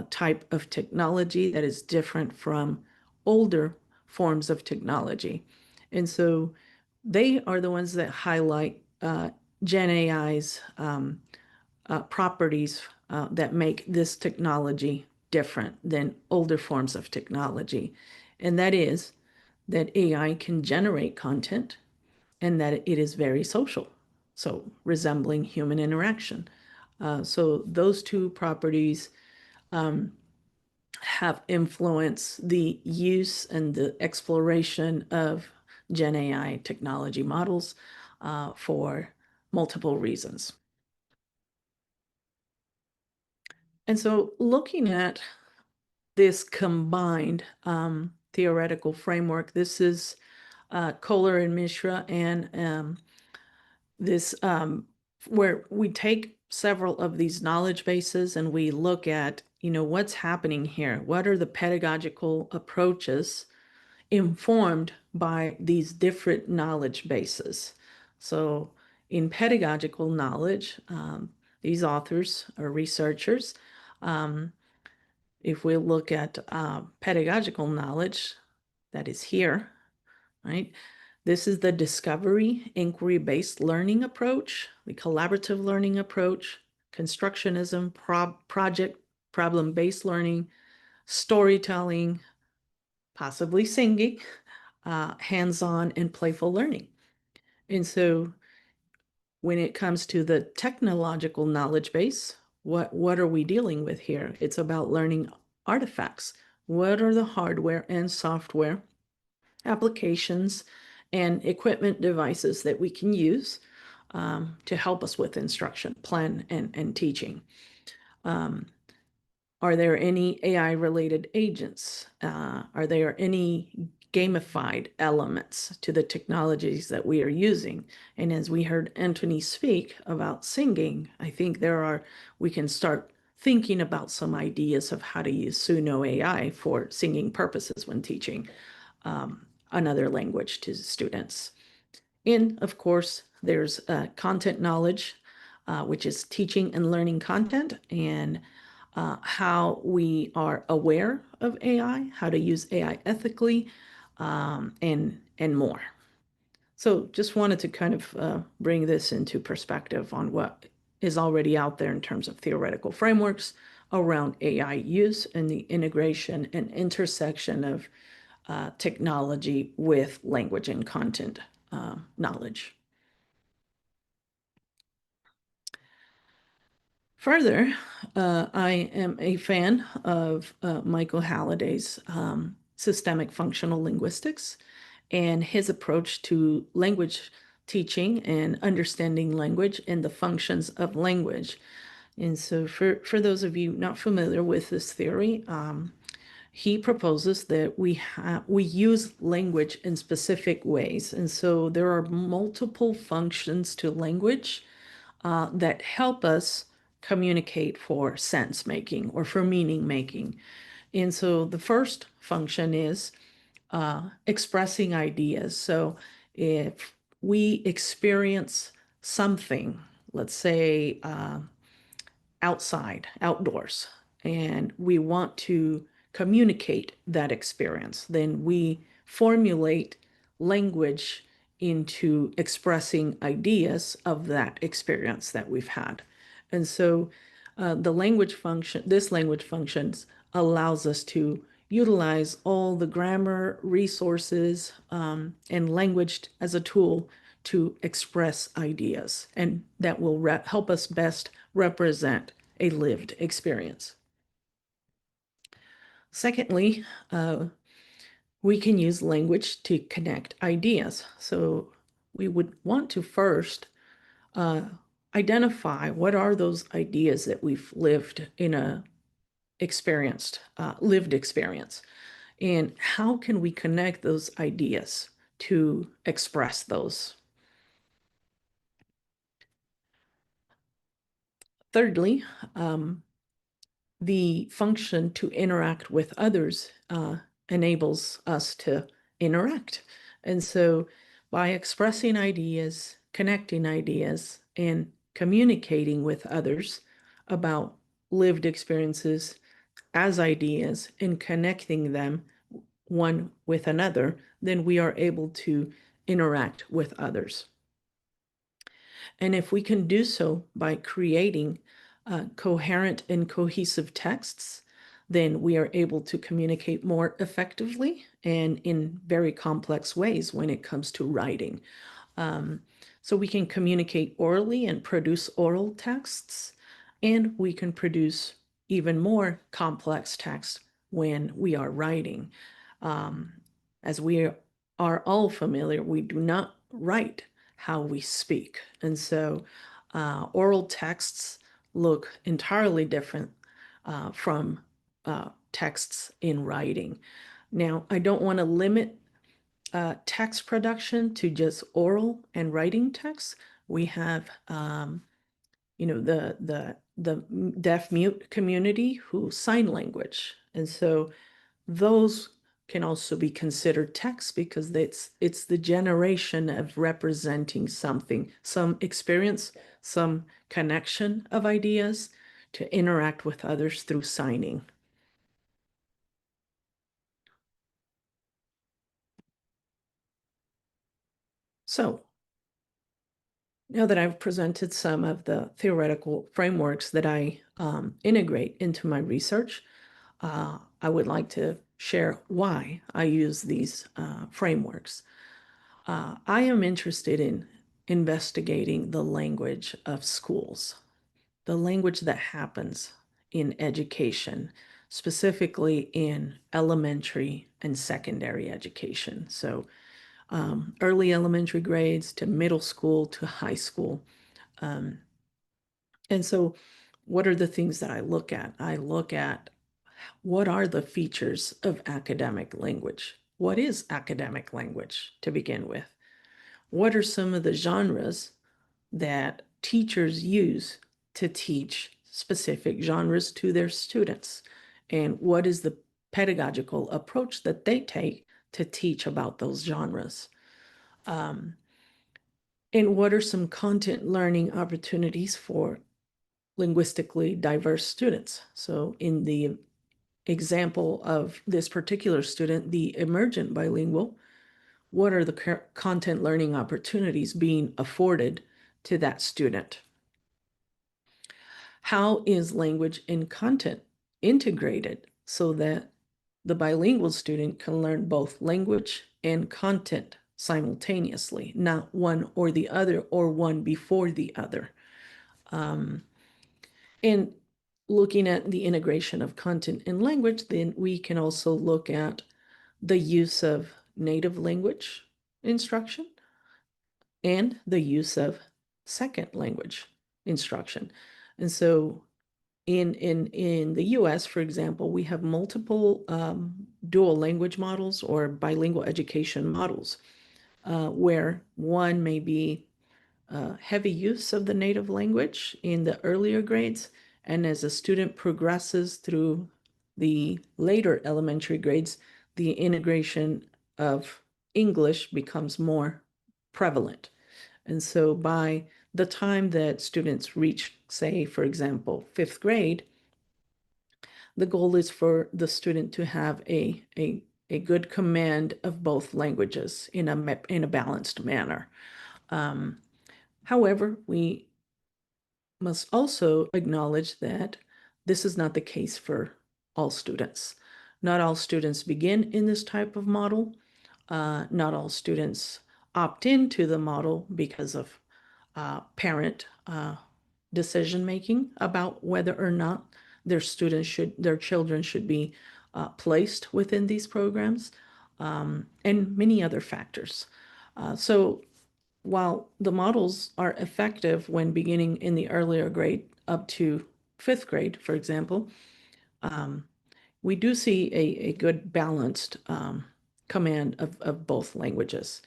type of technology that is different from older forms of technology. And so they are the ones that highlight Gen AI's properties that make this technology different than older forms of technology. And that is that AI can generate content and that it is very social, so resembling human interaction. So those two properties have influenced the use and the exploration of Gen AI technology models for multiple reasons. And so looking at this combined theoretical framework, this is Kohler and Mishra, and this where we take several of these knowledge bases and we look at, what's happening here. What are the pedagogical approaches informed by these different knowledge bases? So in pedagogical knowledge, these authors or researchers, if we look at pedagogical knowledge, that is here, right? This is the discovery, inquiry-based learning approach, the collaborative learning approach, constructionism, project, problem-based learning, storytelling, possibly singing, hands-on and playful learning. And so when it comes to the technological knowledge base, what are we dealing with here? It's about learning artifacts. What are the hardware and software applications and equipment devices that we can use to help us with instruction, plan, and teaching? Are there any AI-related agents? Are there any gamified elements to the technologies that we are using? And as we heard Antonie speak about singing, I think we can start thinking about some ideas of how to use Suno AI for singing purposes when teaching another language to students. And of course, there's content knowledge, which is teaching and learning content, and how we are aware of AI, how to use AI ethically, and more. So just wanted to kind of bring this into perspective on what is already out there in terms of theoretical frameworks around AI use and the integration and intersection of technology with language and content knowledge. Further, I am a fan of Michael Halliday's systemic functional linguistics and his approach to language teaching and understanding language and the functions of language. And so for those of you not familiar with this theory, he proposes that we use language in specific ways. And so there are multiple functions to language that help us communicate for sense making or for meaning making. And so the first function is expressing ideas. So if we experience something, let's say outdoors, and we want to communicate that experience, then we formulate language into expressing ideas of that experience that we've had. And so this language functions allows us to utilize all the grammar resources and language as a tool to express ideas, and that will help us best represent a lived experience. Secondly, we can use language to connect ideas. So we would want to first identify what are those ideas that we've lived in a lived experience, and how can we connect those ideas to express those. Thirdly, the function to interact with others enables us to interact. And so by expressing ideas, connecting ideas, and communicating with others about lived experiences as ideas and connecting them one with another, then we are able to interact with others. And if we can do so by creating coherent and cohesive texts, then we are able to communicate more effectively and in very complex ways when it comes to writing. So we can communicate orally and produce oral texts, and we can produce even more complex text when we are writing. As we are all familiar, we do not write how we speak. And so oral texts look entirely different from texts in writing. Now, I don't want to limit text production to just oral and writing text. We have, the deaf mute community who sign language, and so those can also be considered text because it's the generation of representing something, some experience, some connection of ideas to interact with others through signing. So now that I've presented some of the theoretical frameworks that I integrate into my research, I would like to share why I use these frameworks. I am interested in investigating the language of schools, the language that happens in education, specifically in elementary and secondary education. So early elementary grades to middle school to high school. And so what are the things that I look at? I look at what are the features of academic language? What is academic language to begin with? What are some of the genres that teachers use to teach specific genres to their students? And what is the pedagogical approach that they take to teach about those genres? And what are some content learning opportunities for linguistically diverse students? So in the example of this particular student, the emergent bilingual, what are the content learning opportunities being afforded to that student? How is language and content integrated so that the bilingual student can learn both language and content simultaneously, not one or the other or one before the other? And looking at the integration of content and language, then we can also look at the use of native language instruction and the use of second language instruction. And so in the US, for example, we have multiple dual language models or bilingual education models where one may be heavy use of the native language in the earlier grades. And as a student progresses through the later elementary grades, the integration of English becomes more prevalent. And so by the time that students reach, say, for example, 5th grade, the goal is for the student to have a good command of both languages in a balanced manner. However, we must also acknowledge that this is not the case for all students. Not all students begin in this type of model. Not all students opt into the model because of parent decision-making about whether or not their children should be placed within these programs. and many other factors. So while the models are effective when beginning in the earlier grade up to 5th grade, for example, we do see a good balanced command of both languages.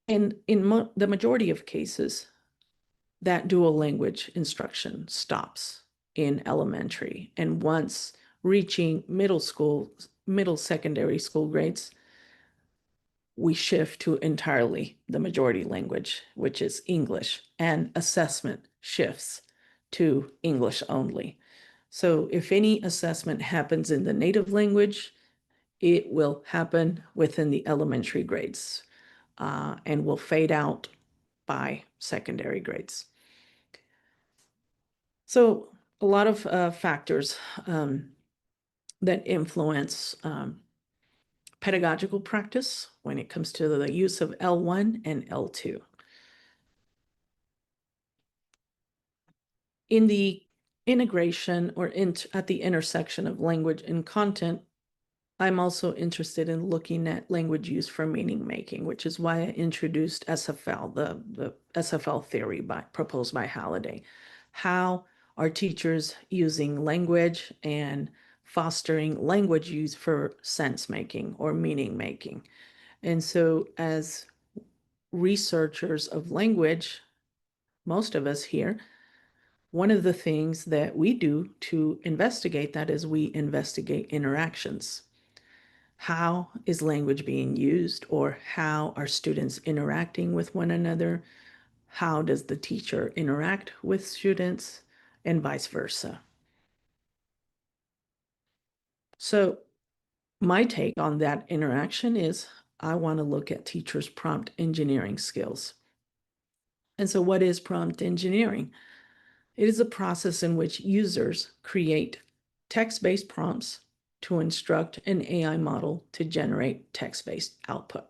And in the majority of cases, that dual language instruction stops in elementary. And once reaching middle secondary school grades, we shift to entirely the majority language, which is English, and assessment shifts to English only. So if any assessment happens in the native language, it will happen within the elementary grades and will fade out by secondary grades. So a lot of factors that influence pedagogical practice when it comes to the use of L1 and L2. In the integration or at the intersection of language and content, I'm also interested in looking at language use for meaning making, which is why I introduced SFL, the SFL theory proposed by Halliday. How are teachers using language and fostering language use for sense making or meaning making? And so as researchers of language, most of us here, one of the things that we do to investigate that is we investigate interactions. How is language being used, or how are students interacting with one another? How does the teacher interact with students, and vice versa? So my take on that interaction is I want to look at teachers' prompt engineering skills. And so what is prompt engineering? It is a process in which users create text-based prompts to instruct an AI model to generate text-based output.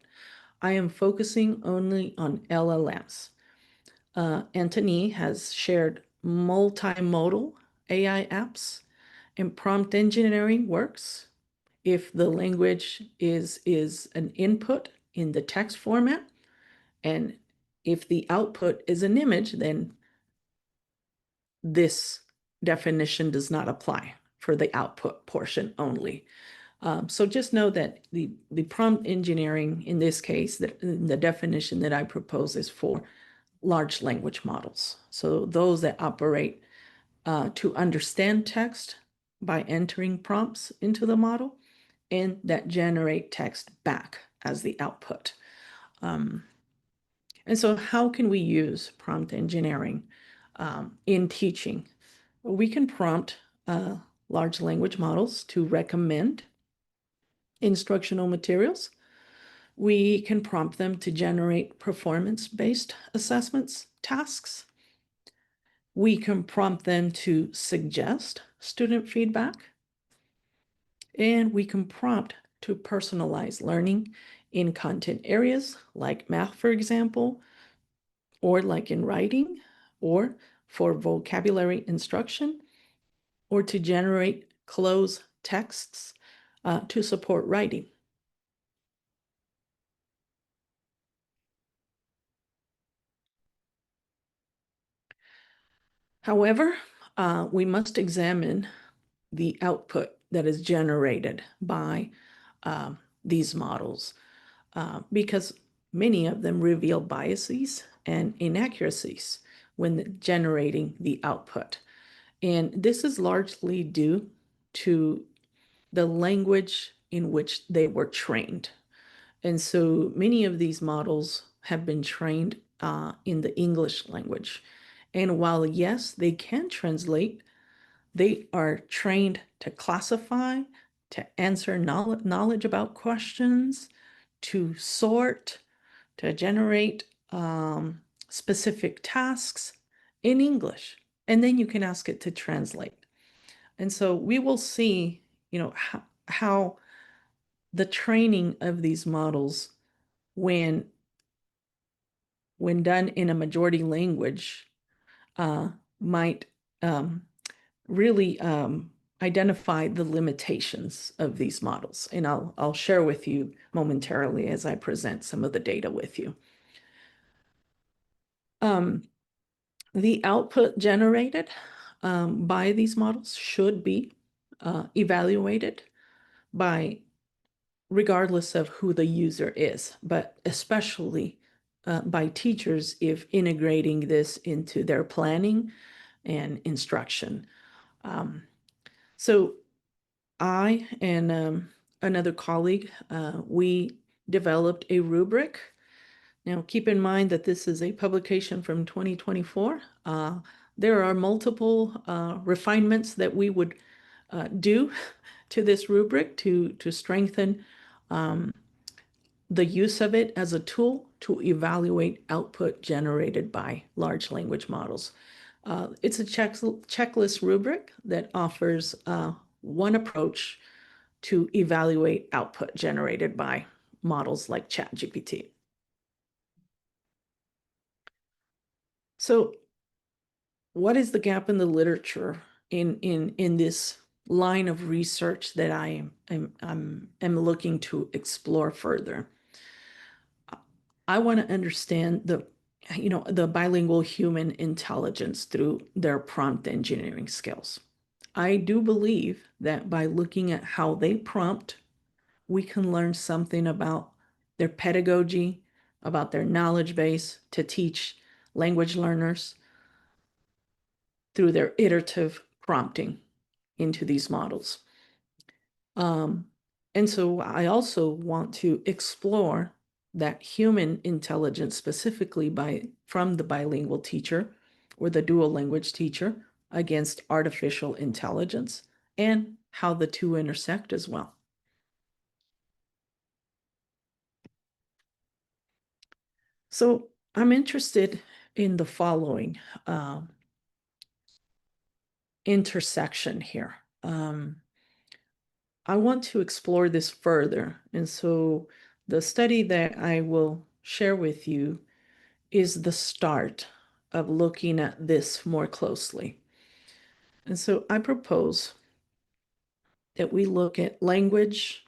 I am focusing only on LLMs. Antonie has shared multimodal AI apps, and prompt engineering works if the language is an input in the text format, and if the output is an image, then this definition does not apply for the output portion only. So just know that the prompt engineering in this case, the definition that I propose is for large language models. So those that operate to understand text by entering prompts into the model and that generate text back as the output. And so how can we use prompt engineering in teaching? We can prompt large language models to recommend instructional materials. We can prompt them to generate performance-based assessments, tasks. We can prompt them to suggest student feedback. And we can prompt to personalize learning in content areas like math, for example, or like in writing, or for vocabulary instruction, or to generate closed texts to support writing. However, we must examine the output that is generated by these models because many of them reveal biases and inaccuracies when generating the output. And this is largely due to the language in which they were trained. And so many of these models have been trained in the English language. And while, yes, they can translate, they are trained to classify, to answer knowledge about questions, to sort, to generate specific tasks in English. And then you can ask it to translate. And so we will see, how the training of these models when done in a majority language might really identify the limitations of these models. And I'll share with you momentarily as I present some of the data with you. The output generated by these models should be evaluated by regardless of who the user is, but especially by teachers if integrating this into their planning and instruction. So I and another colleague, we developed a rubric. Now, keep in mind that this is a publication from 2024. There are multiple refinements that we would do to this rubric to strengthen the use of it as a tool to evaluate output generated by large language models. It's a checklist rubric that offers one approach to evaluate output generated by models like ChatGPT. So what is the gap in the literature in this line of research that I'm looking to explore further? I want to understand the bilingual human intelligence through their prompt engineering skills. I do believe that by looking at how they prompt, we can learn something about their pedagogy, about their knowledge base to teach language learners through their iterative prompting into these models. And so I also want to explore that human intelligence specifically from the bilingual teacher or the dual language teacher against artificial intelligence and how the two intersect as well. So I'm interested in the following intersection here. I want to explore this further. And so the study that I will share with you is the start of looking at this more closely. And so I propose that we look at language,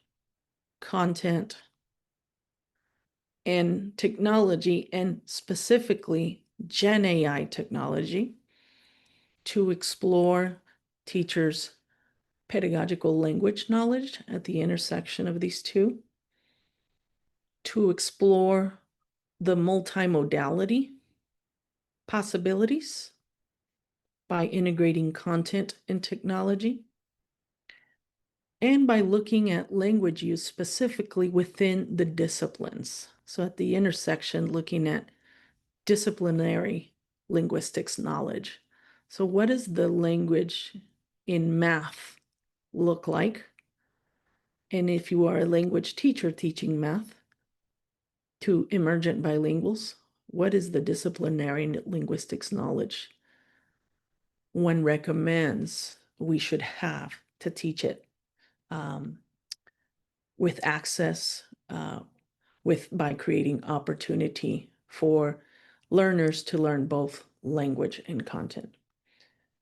content, and technology, and specifically Gen AI technology, to explore teachers' pedagogical language knowledge at the intersection of these two, to explore the multimodality possibilities by integrating content and technology, and by looking at language use specifically within the disciplines. So at the intersection, looking at disciplinary linguistics knowledge. So what does the language in math look like? And if you are a language teacher teaching math to emergent bilinguals, what is the disciplinary linguistics knowledge one recommends we should have to teach it with access, by creating opportunity for learners to learn both language and content?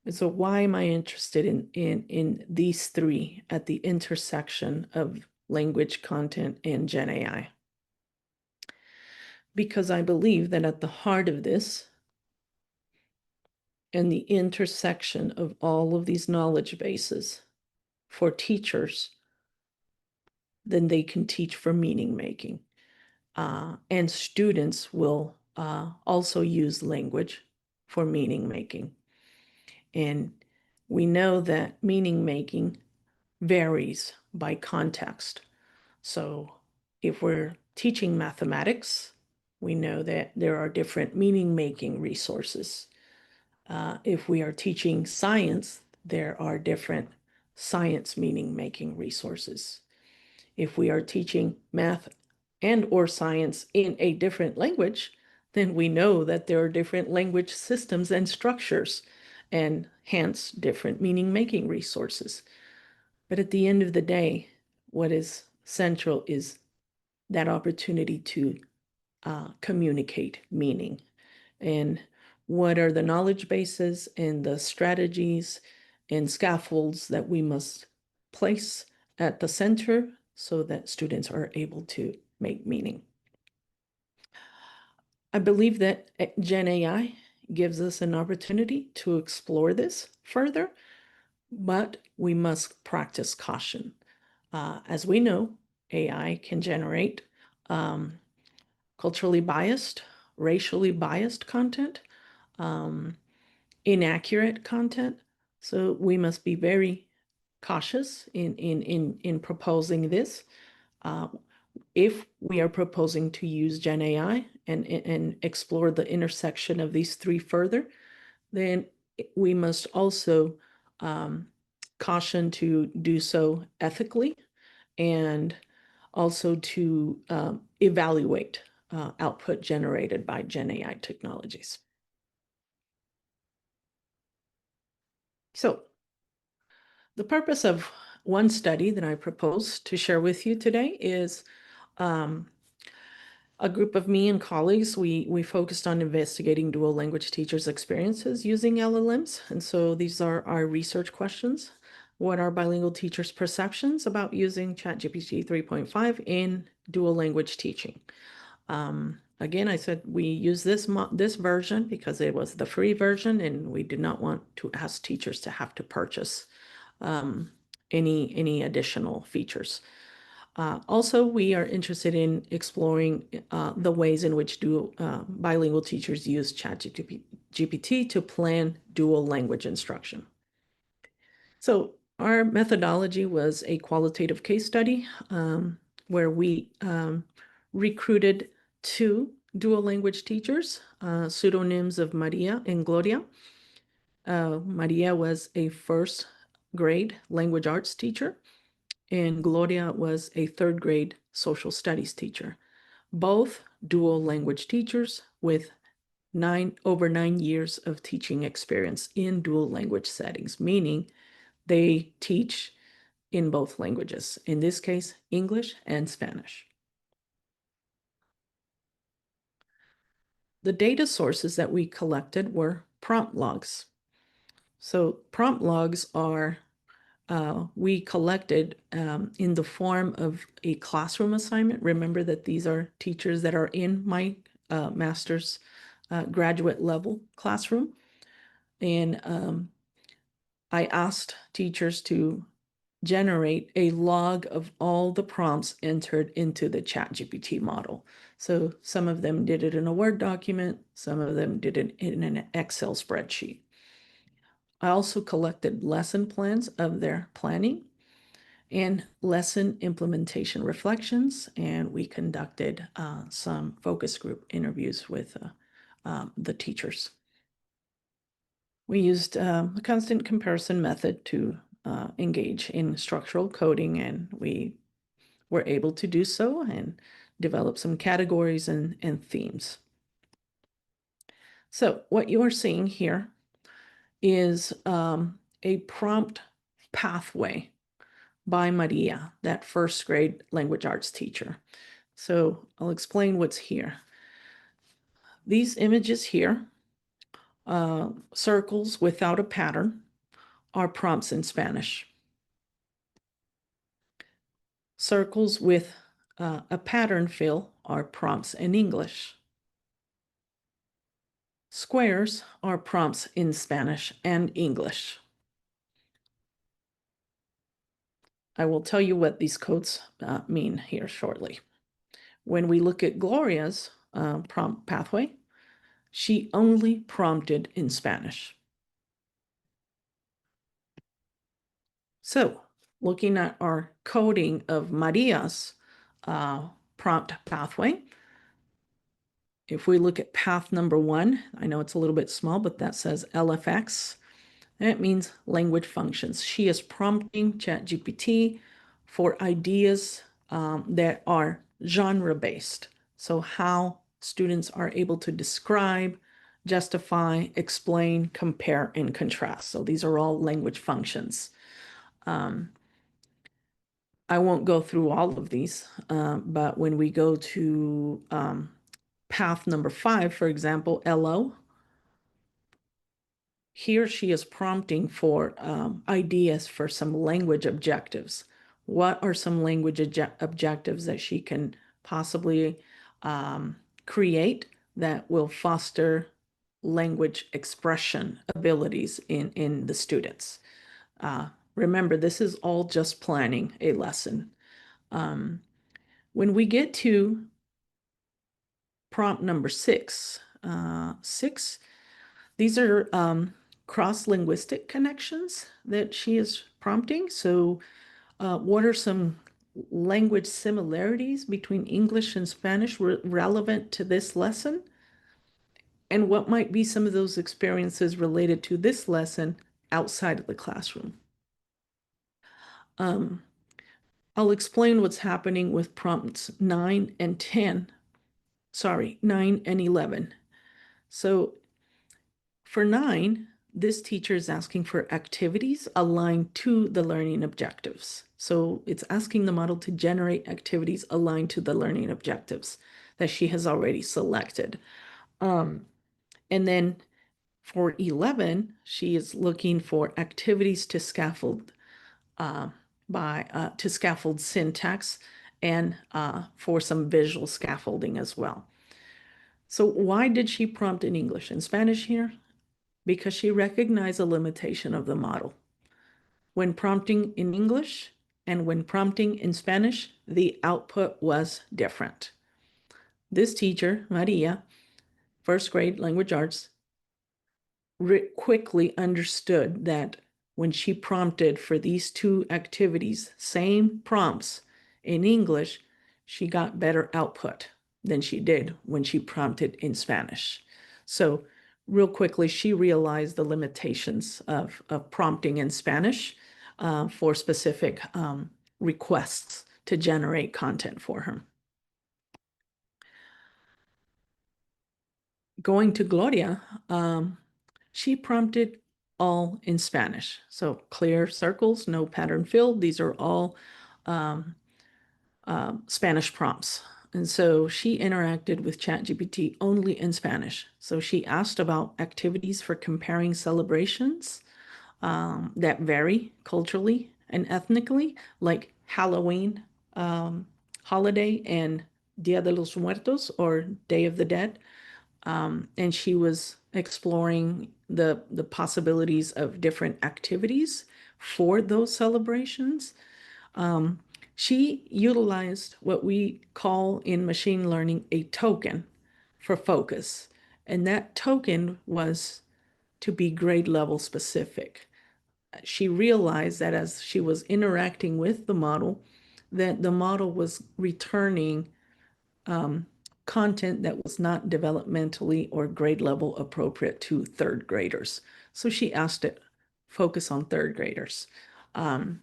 And so why am I interested in these three at the intersection of language, content, and Gen AI? Because I believe that at the heart of this and the intersection of all of these knowledge bases for teachers, then they can teach for meaning making. And students will also use language for meaning making. And we know that meaning making varies by context. So if we're teaching mathematics, we know that there are different meaning making resources. If we are teaching science, there are different science meaning making resources. If we are teaching math and or science in a different language, then we know that there are different language systems and structures, and hence different meaning making resources. But at the end of the day, what is central is that opportunity to communicate meaning. And what are the knowledge bases and the strategies and scaffolds that we must place at the center so that students are able to make meaning. I believe that Gen AI gives us an opportunity to explore this further, but we must practice caution. As we know, AI can generate culturally biased, racially biased content, inaccurate content. So we must be very cautious in proposing this. If we are proposing to use Gen AI and explore the intersection of these three further, then we must also caution to do so ethically and also to evaluate output generated by Gen AI technologies. So the purpose of one study that I propose to share with you today is a group of me and colleagues, we focused on investigating dual language teachers' experiences using LLMs. And so these are our research questions. What are bilingual teachers' perceptions about using ChatGPT 3.5 in dual language teaching? Again, I said we use this version because it was the free version, and we did not want to ask teachers to have to purchase any additional features. Also, we are interested in exploring the ways in which bilingual teachers use ChatGPT to plan dual language instruction. So our methodology was a qualitative case study where we recruited 2 dual language teachers, pseudonyms of Maria and Gloria. Maria was a first grade language arts teacher, and Gloria was a 3rd grade social studies teacher. Both dual language teachers with over 9 years of teaching experience in dual language settings, meaning they teach in both languages, in this case, English and Spanish. The data sources that we collected were prompt logs. So prompt logs are we collected in the form of a classroom assignment. Remember that these are teachers that are in my master's graduate level classroom. And I asked teachers to generate a log of all the prompts entered into the ChatGPT model. So some of them did it in a Word document, some of them did it in an Excel spreadsheet. I also collected lesson plans of their planning and lesson implementation reflections, and we conducted some focus group interviews with the teachers. We used a constant comparison method to engage in structural coding, and we were able to do so and develop some categories and themes. So what you are seeing here is a prompt pathway by Maria, that 1st grade language arts teacher. So I'll explain what's here. These images here, circles without a pattern, are prompts in Spanish. Circles with a pattern fill are prompts in English. Squares are prompts in Spanish and English. I will tell you what these codes mean here shortly. When we look at Gloria's prompt pathway, she only prompted in Spanish. So, looking at our coding of Maria's prompt pathway, if we look at path number 1, I know it's a little bit small, but that says LFX. That means language functions. She is prompting ChatGPT for ideas that are genre-based. So how students are able to describe, justify, explain, compare, and contrast. So these are all language functions. I won't go through all of these, but when we go to path number 5, for example, LO, Here she is prompting for ideas for some language objectives. What are some language objectives that she can possibly create that will foster language expression abilities in the students? Remember, this is all just planning a lesson. When we get to prompt number 6, these are cross-linguistic connections that she is prompting. So what are some language similarities between English and Spanish relevant to this lesson? And what might be some of those experiences related to this lesson outside of the classroom? I'll explain what's happening with prompts 9 and 10. Sorry, 9 and 11. So for 9, this teacher is asking for activities aligned to the learning objectives. So it's asking the model to generate activities aligned to the learning objectives that she has already selected. And then for 11, she is looking for activities to scaffold to scaffold syntax and for some visual scaffolding as well. So why did she prompt in English and Spanish here? Because she recognized a limitation of the model. When prompting in English and when prompting in Spanish, the output was different. This teacher, Maria, first grade language arts, quickly understood that when she prompted for these two activities, same prompts in English, she got better output than she did when she prompted in Spanish. So real quickly, she realized the limitations of prompting in Spanish for specific requests to generate content for her. Going to Gloria, she prompted all in Spanish. So clear circles, no pattern filled. These are all Spanish prompts. And so she interacted with ChatGPT only in Spanish. So she asked about activities for comparing celebrations that vary culturally and ethnically, like Halloween holiday and Dia de los Muertos, or Day of the Dead. And she was exploring the possibilities of different activities for those celebrations. She utilized what we call in machine learning a token for focus. And that token was to be grade level specific. She realized that as she was interacting with the model, that the model was returning content that was not developmentally or grade level appropriate to third graders. So she asked it, focus on third graders. And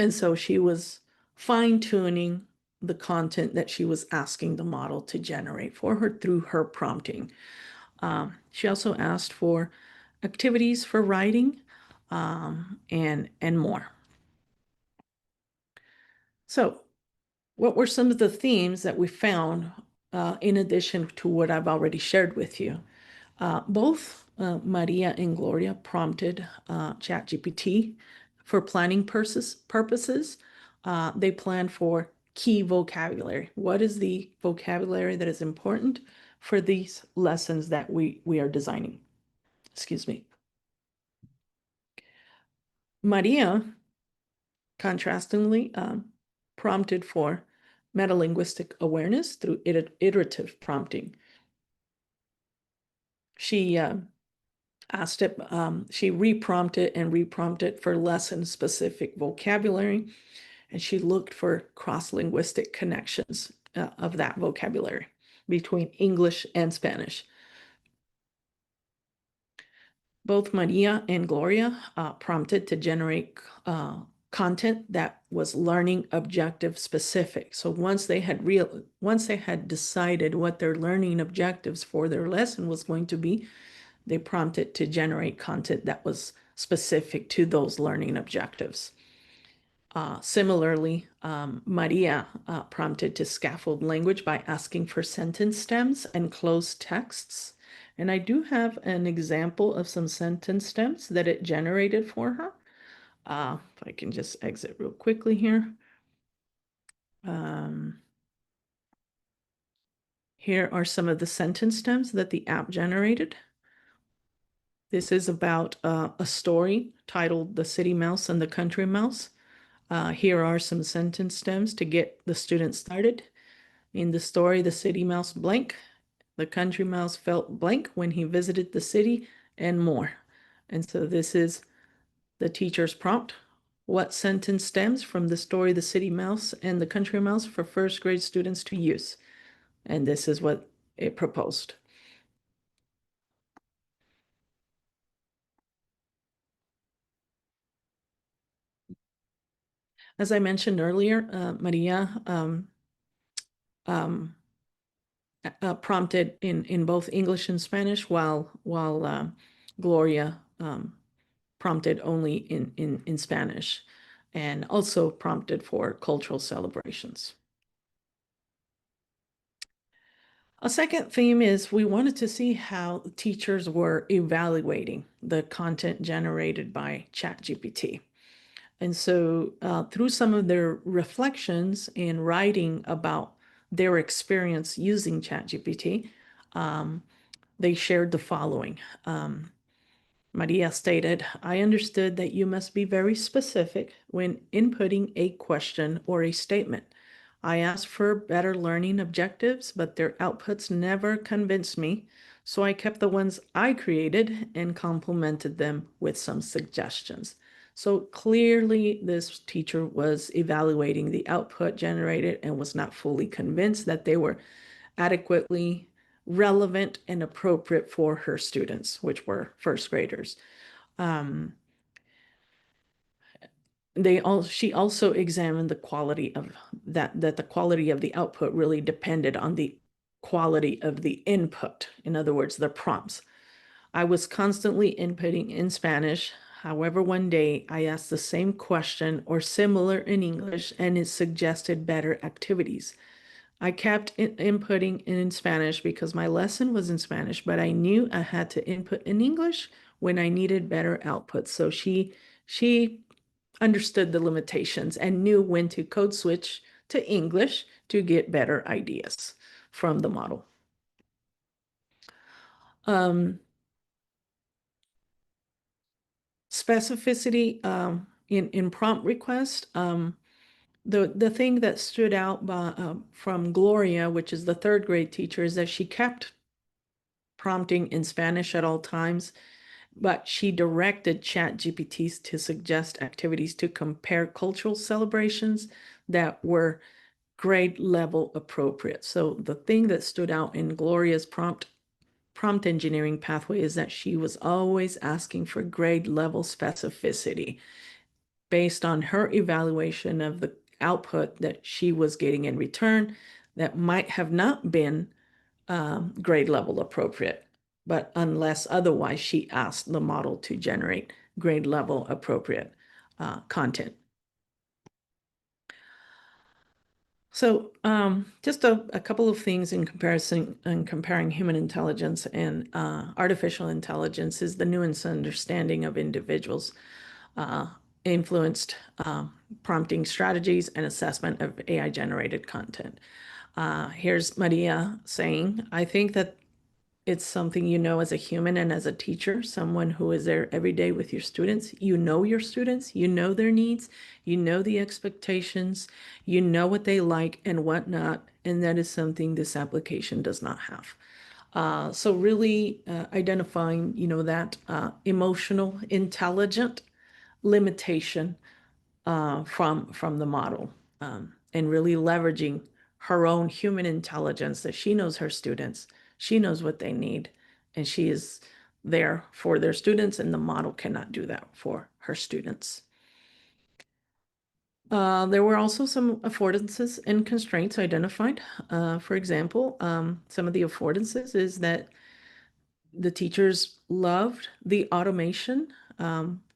so she was fine-tuning the content that she was asking the model to generate for her through her prompting. She also asked for activities for writing and more. So what were some of the themes that we found in addition to what I've already shared with you? Both Maria and Gloria prompted ChatGPT for planning purposes. They planned for key vocabulary. What is the vocabulary that is important for these lessons that we are designing? Excuse me. Maria, contrastingly, prompted for metalinguistic awareness through iterative prompting. She asked it, she reprompted and reprompted for lesson-specific vocabulary, and she looked for cross-linguistic connections of that vocabulary between English and Spanish. Both Maria and Gloria prompted to generate content that was learning objective specific. So once they had decided what their learning objectives for their lesson was going to be, they prompted to generate content that was specific to those learning objectives. Similarly, Maria prompted to scaffold language by asking for sentence stems and closed texts. And I do have an example of some sentence stems that it generated for her. If I can just exit real quickly here. Here are some of the sentence stems that the app generated. This is about a story titled The City Mouse and the Country Mouse. Here are some sentence stems to get the student started. In the story, the city mouse blank, the country mouse felt blank when he visited the city, and more. And so this is the teacher's prompt. What sentence stems from the story The City Mouse and the Country Mouse for first grade students to use? And this is what it proposed. As I mentioned earlier, Maria prompted in both English and Spanish, while Gloria prompted only in Spanish, and also prompted for cultural celebrations. A second theme is we wanted to see how teachers were evaluating the content generated by ChatGPT. And so through some of their reflections in writing about their experience using ChatGPT, they shared the following. Maria stated, I understood that you must be very specific when inputting a question or a statement. I asked for better learning objectives, but their outputs never convinced me, so I kept the ones I created and complemented them with some suggestions. So clearly this teacher was evaluating the output generated and was not fully convinced that they were adequately relevant and appropriate for her students, which were first graders. She also examined the quality of that the quality of the output really depended on the quality of the input. In other words, the prompts. I was constantly inputting in Spanish. However, one day I asked the same question or similar in English, and it suggested better activities. I kept inputting in Spanish because my lesson was in Spanish, but I knew I had to input in English when I needed better output. So she understood the limitations and knew when to code switch to English to get better ideas from the model. Specificity in prompt request. The thing that stood out from Gloria, which is the third grade teacher, is that she kept prompting in Spanish at all times, but she directed ChatGPT to suggest activities to compare cultural celebrations that were grade level appropriate. So the thing that stood out in Gloria's prompt engineering pathway is that she was always asking for grade level specificity based on her evaluation of the output that she was getting in return that might have not been grade level appropriate, but unless otherwise she asked the model to generate grade level appropriate content. So just a couple of things in comparison and comparing human intelligence and artificial intelligence is the nuanced understanding of individuals influenced prompting strategies and assessment of AI generated content. Here's Maria saying, I think that it's something you know as a human and as a teacher, someone who is there every day with your students. You know your students, you know their needs, you know the expectations, you know what they like and what not, and that is something this application does not have. So really identifying, that emotional, intelligent limitation from the model, and really leveraging her own human intelligence that she knows her students, she knows what they need, and she is there for their students, and the model cannot do that for her students. There were also some affordances and constraints identified. For example, some of the affordances is that the teachers loved the automation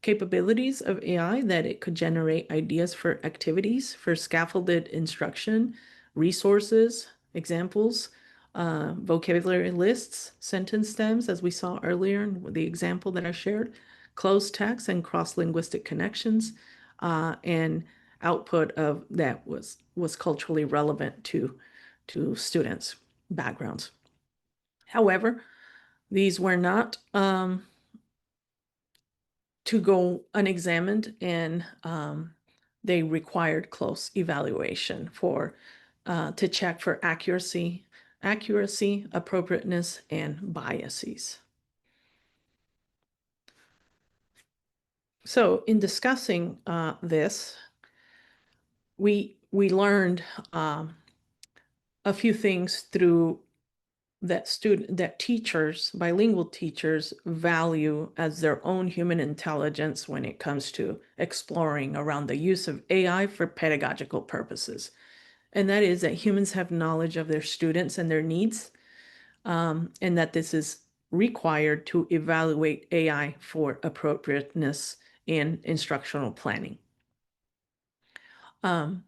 capabilities of AI, that it could generate ideas for activities, for scaffolded instruction, resources, examples, vocabulary lists, sentence stems, as we saw earlier in the example that I shared, closed text and cross-linguistic connections, and output of that was culturally relevant to students' backgrounds. However, these were not to go unexamined, and they required close evaluation to check for accuracy, appropriateness, and biases. So in discussing this, we learned a few things through that teachers, bilingual teachers, value as their own human intelligence when it comes to exploring around the use of AI for pedagogical purposes. And that is that humans have knowledge of their students and their needs, and that this is required to evaluate AI for appropriateness in instructional planning. And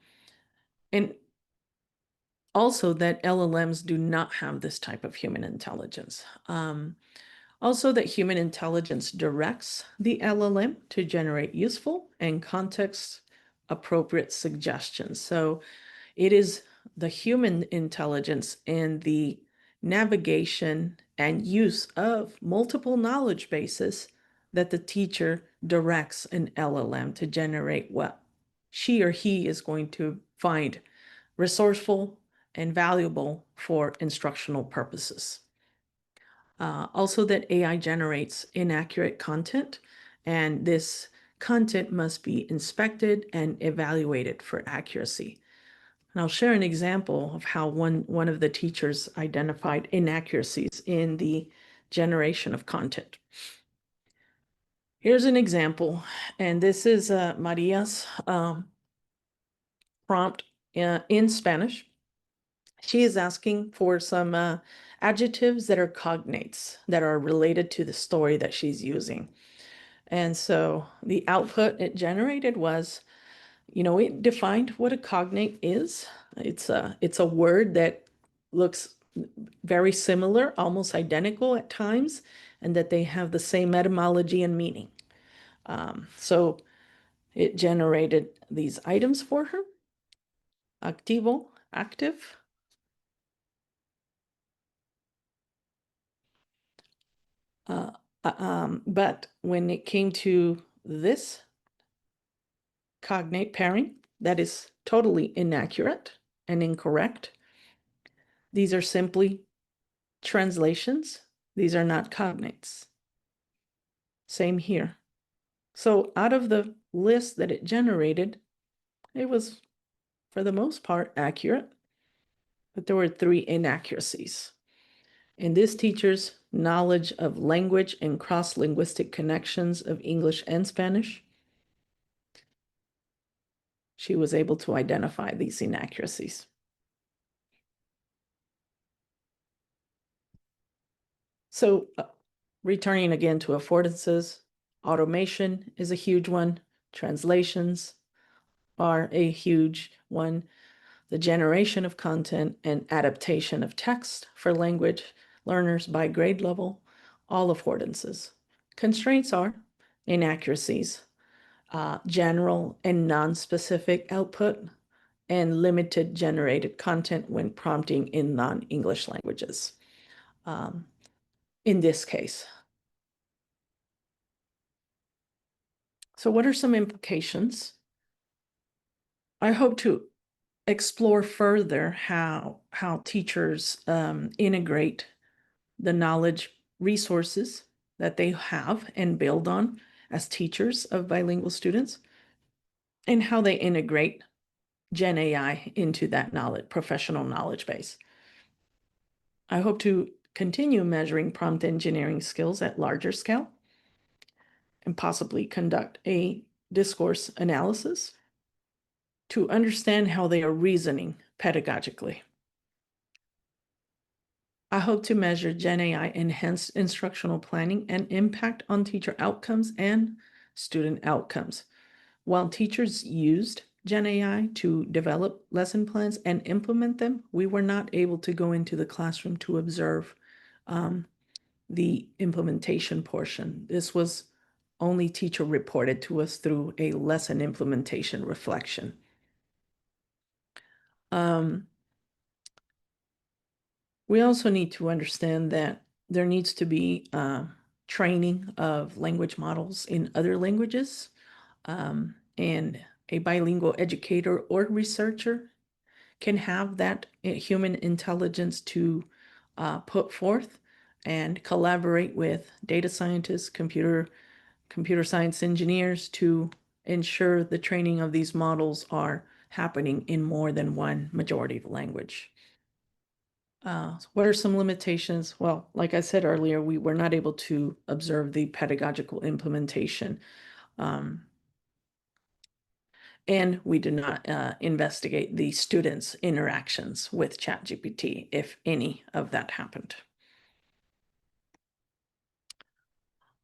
also that LLMs do not have this type of human intelligence. Also that human intelligence directs the LLM to generate useful and context-appropriate suggestions. So it is the human intelligence and the navigation and use of multiple knowledge bases that the teacher directs an LLM to generate what she or he is going to find resourceful and valuable for instructional purposes. Also that AI generates inaccurate content, and this content must be inspected and evaluated for accuracy. And I'll share an example of how one of the teachers identified inaccuracies in the generation of content. Here's an example, and this is Maria's prompt in Spanish. She is asking for some adjectives that are cognates, that are related to the story that she's using. And so the output it generated was, it defined what a cognate is. It's a word that looks very similar, almost identical at times, and that they have the same etymology and meaning. So it generated these items for her. Activo, active. But when it came to this cognate pairing, that is totally inaccurate and incorrect. These are simply translations. These are not cognates. Same here. So out of the list that it generated, it was, for the most part, accurate, but there were 3 inaccuracies. In this teacher's knowledge of language and cross-linguistic connections of English and Spanish, she was able to identify these inaccuracies. So returning again to affordances, automation is a huge one. Translations are a huge one. The generation of content and adaptation of text for language learners by grade level, all affordances. Constraints are inaccuracies, general and non-specific output, and limited generated content when prompting in non-English languages. In this case. So what are some implications? I hope to explore further how teachers integrate the knowledge resources that they have and build on as teachers of bilingual students, and how they integrate Gen AI into that professional knowledge base. I hope to continue measuring prompt engineering skills at larger scale and possibly conduct a discourse analysis to understand how they are reasoning pedagogically. I hope to measure Gen AI enhanced instructional planning and impact on teacher outcomes and student outcomes. While teachers used Gen AI to develop lesson plans and implement them. We were not able to go into the classroom to observe the implementation portion. This was only teacher reported to us through a lesson implementation reflection. We also need to understand that there needs to be training of language models in other languages, and a bilingual educator or researcher can have that human intelligence to put forth and collaborate with data scientists, computer science engineers to ensure the training of these models are happening in more than one majority language. What are some limitations? Well, like I said earlier, we were not able to observe the pedagogical implementation. And we did not investigate the students' interactions with ChatGPT, if any of that happened.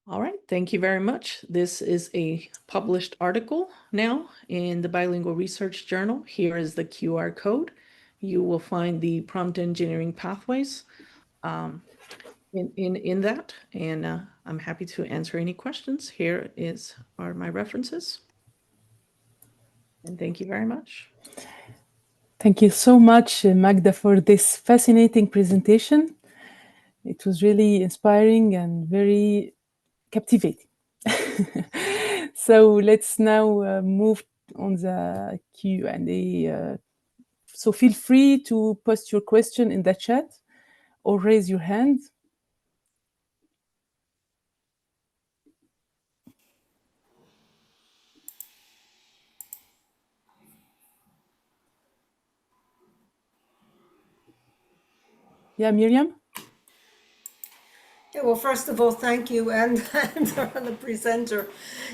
All right, thank you very much. This is a published article now in the Bilingual Research Journal. Here is the QR code. You will find the prompt engineering pathways in that, and I'm happy to answer any questions. Here are my references. And thank you very much. Thank you so much, Magda, for this fascinating presentation. It was really inspiring and very captivating. So let's now move on the Q&A. So feel free to post your question in the chat or raise your hand. Yeah, Miriam? Yeah, well, first of all, thank you, and the presenter.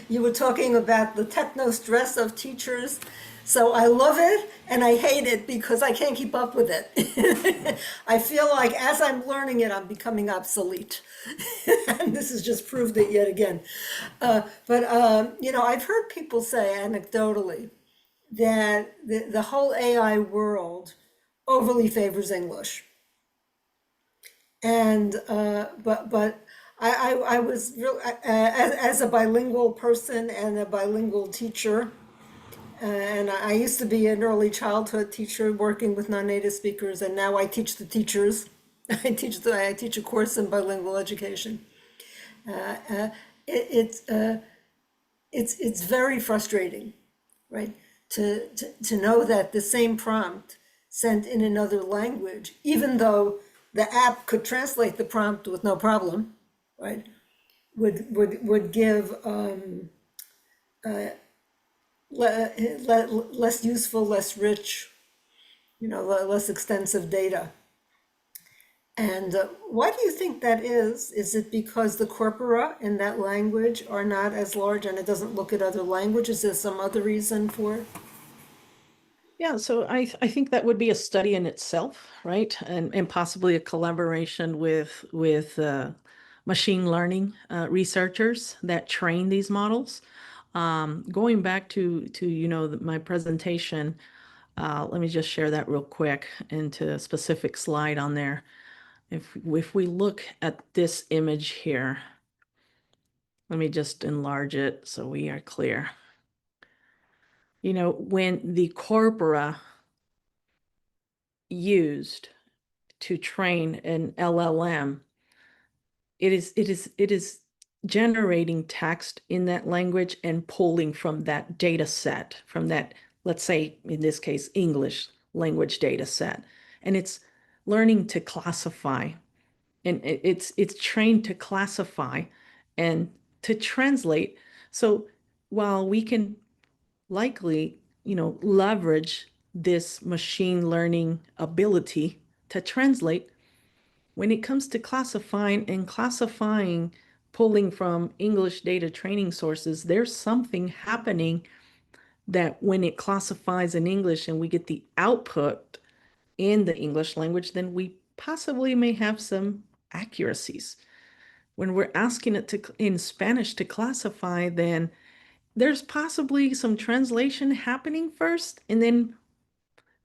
You were talking about the techno stress of teachers. So I love it and I hate it because I can't keep up with it. I feel like as I'm learning it, I'm becoming obsolete. And this has just proved it yet again. You know, I've heard people say anecdotally that the whole AI world overly favors English. And but I was real as a bilingual person and a bilingual teacher, and I used to be an early childhood teacher working with non-native speakers, and now I teach the teachers. I teach a course in bilingual education. It's very frustrating, right? To know that the same prompt sent in another language, even though the app could translate the prompt with no problem, right? Would give less useful, less rich, you know, less extensive data. And why do you think that is? Is it because the corpora in that language are not as large and it doesn't look at other languages? Is there some other reason for it? Yeah, so I think that would be a study in itself, right? And possibly a collaboration with machine learning researchers that train these models. Going back to you know my presentation, let me just share that real quick into a specific slide on there. If we look at this image here, let me just enlarge it so we are clear. You know, when the corpora used to train an LLM, it is generating text in that language and pulling from that data set, from that, let's say in this case, English language data set. And it's learning to classify, and it's trained to classify and to translate. So while we can likely, you know, leverage this machine learning ability to translate, when it comes to classifying, pulling from English data training sources, there's something happening that when it classifies in English and we get the output in the English language, then we possibly may have some accuracies. When we're asking it to in Spanish to classify, then there's possibly some translation happening first and then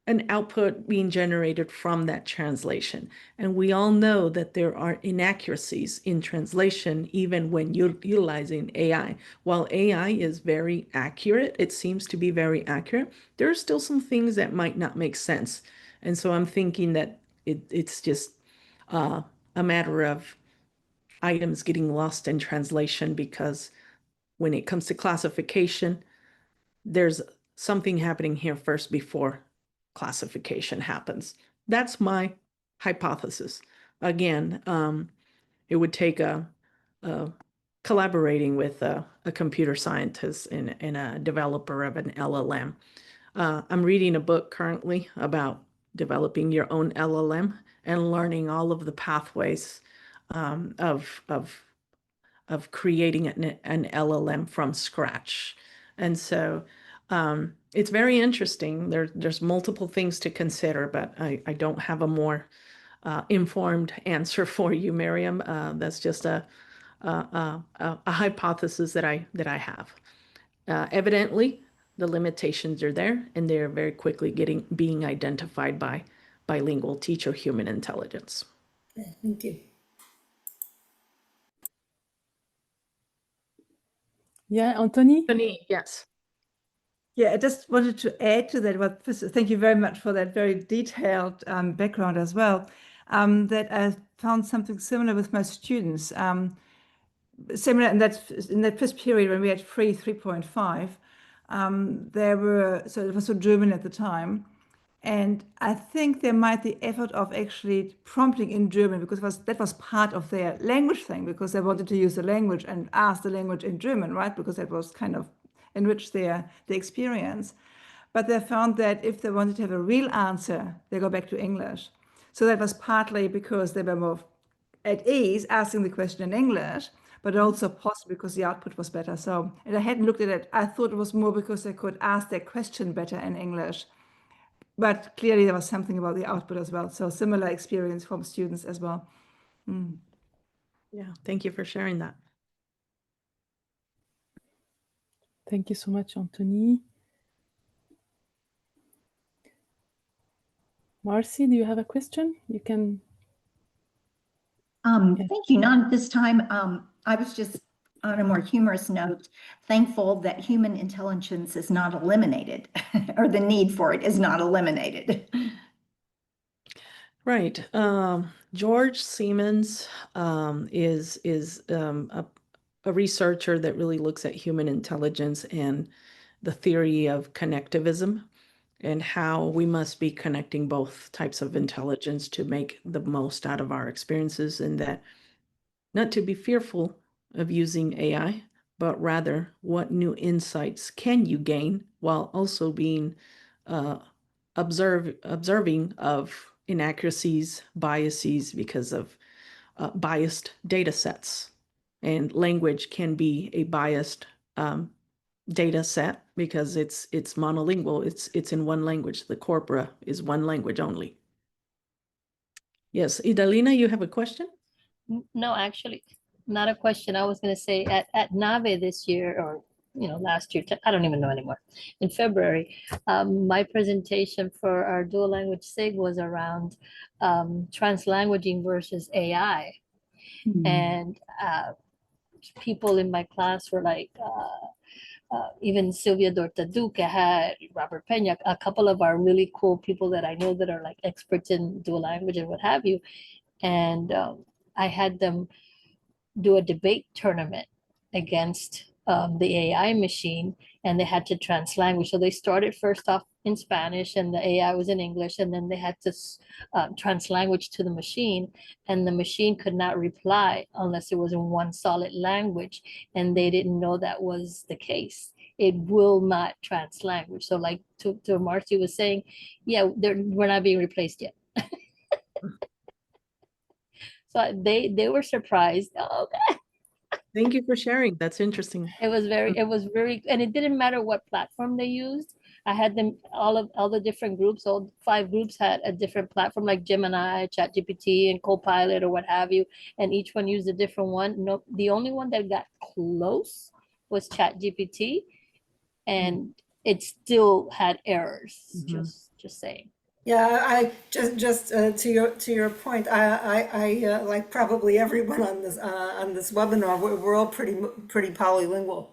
an output being generated from that translation. And we all know that there are inaccuracies in translation, even when you're utilizing AI. While AI is very accurate, it seems to be very accurate, there are still some things that might not make sense. And so I'm thinking that it's just a matter of items getting lost in translation, because when it comes to classification, there's something happening here first before classification happens. That's my hypothesis. Again, it would take a collaborating with a computer scientist and a developer of an LLM. I'm reading a book currently about developing your own LLM and learning all of the pathways of creating an LLM from scratch. And so it's very interesting. There's multiple things to consider, but I don't have a more informed answer for you, Miriam. That's just a hypothesis that I have. Evidently, the limitations are there, and they're very quickly being identified by bilingual teacher human intelligence. Thank you. Yeah, Antonie? Antonie, yes. Yeah, I just wanted to add to that. Thank you very much for that very detailed background as well. That I found something similar with my students. Similar in that first period when we had 3.5, so it was so German at the time. And I think there might the effort of actually prompting in German, because that was part of their language thing, because they wanted to use the language and ask the language in German, right? Because that was kind of enriched the experience. But they found that if they wanted to have a real answer, they go back to English. So that was partly because they were more at ease asking the question in English, but also possibly because the output was better. So, and I hadn't looked at it. I thought it was more because they could ask their question better in English. But clearly there was something about the output as well. So similar experience from students as well. Yeah, thank you for sharing that. Thank you so much, Antonie. Marcy, do you have a question? You can. Thank you. Not at this time. I was just on a more humorous note, thankful that human intelligence is not eliminated, or the need for it is not eliminated. Right. George Siemens is a researcher that really looks at human intelligence and the theory of connectivism, and how we must be connecting both types of intelligence to make the most out of our experiences, and that not to be fearful of using AI, but rather what new insights can you gain while also being observing of inaccuracies, biases because of biased data sets. And language can be a biased data set because it's monolingual. It's in one language. The corpora is one language only. Yes, Idalina, you have a question? No, actually, not a question. I was going to say at NABE this year, or last year, I don't even know anymore. In February, my presentation for our dual language SIG was around translanguaging versus AI. And people in my class were like, even Sylvia Dorta-Duque had, Robert Pena, a couple of our really cool people that I know that are like experts in dual language and what have you. And I had them do a debate tournament against the AI machine, and they had to translanguage. So they started first off in Spanish, and the AI was in English, and then they had to translanguage to the machine, and the machine could not reply unless it was in one solid language, and they didn't know that was the case. It will not translanguage. So like to Marcy was saying, yeah, we're not being replaced yet. So they were surprised. Oh, okay. Thank you for sharing. That's interesting. It was very, and it didn't matter what platform they used. I had them, all the different groups, all 5 groups had a different platform like Gemini, ChatGPT, and Copilot or what have you. And each one used a different one. No, the only one that got close was ChatGPT. and it still had errors. Mhm. Just saying. Yeah, I just to your point, I like probably everyone on this webinar, we're all pretty polylingual,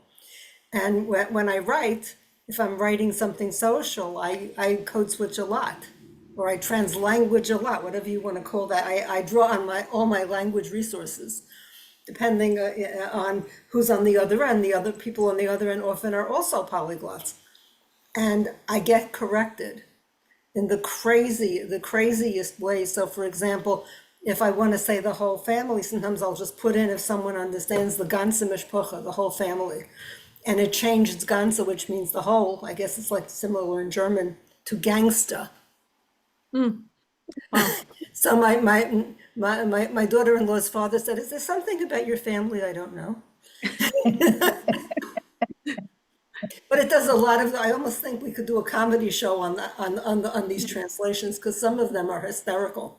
and when I write, if I'm writing something social, I code switch a lot, or I translanguage a lot, whatever you want to call that. I draw on all my language resources, depending on who's on the other end. The other people on the other end often are also polyglots, and I get corrected in the craziest way. So for example, if I want to say the whole family, sometimes I'll just put in, if someone understands, the ganze mishpacha, the whole family. And it changes ganze, which means the whole. I guess it's like similar in German to gangster. Wow. So my daughter-in-law's father said, "Is there something about your family I don't know?" But it does a lot of, I almost think we could do a comedy show on these translations, because some of them are hysterical.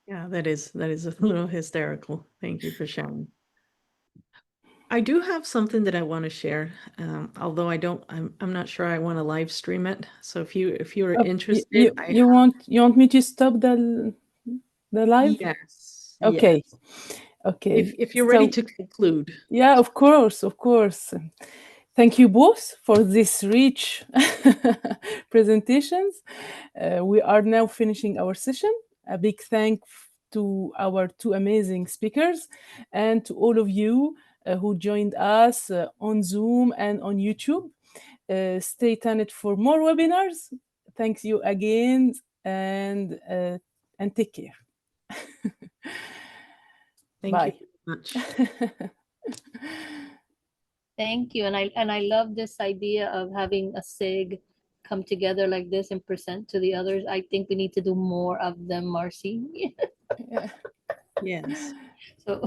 Yeah, that is a little hysterical. Thank you for sharing. I do have something that I want to share, although I'm not sure I want to live stream it. So if you're interested, you want me to stop the live? Yes. Okay. Yes. Okay. If you're ready to conclude. Yeah, of course. Thank you both for this rich presentations. We are now finishing our session. A big thank to our two amazing speakers and to all of you who joined us on Zoom and on YouTube. Stay tuned for more webinars. Thanks you again, and take care. Thank Bye. you very much. Thank you. And I love this idea of having a SIG come together like this and present to the others. I think we need to do more of them, Marcy. Yes. So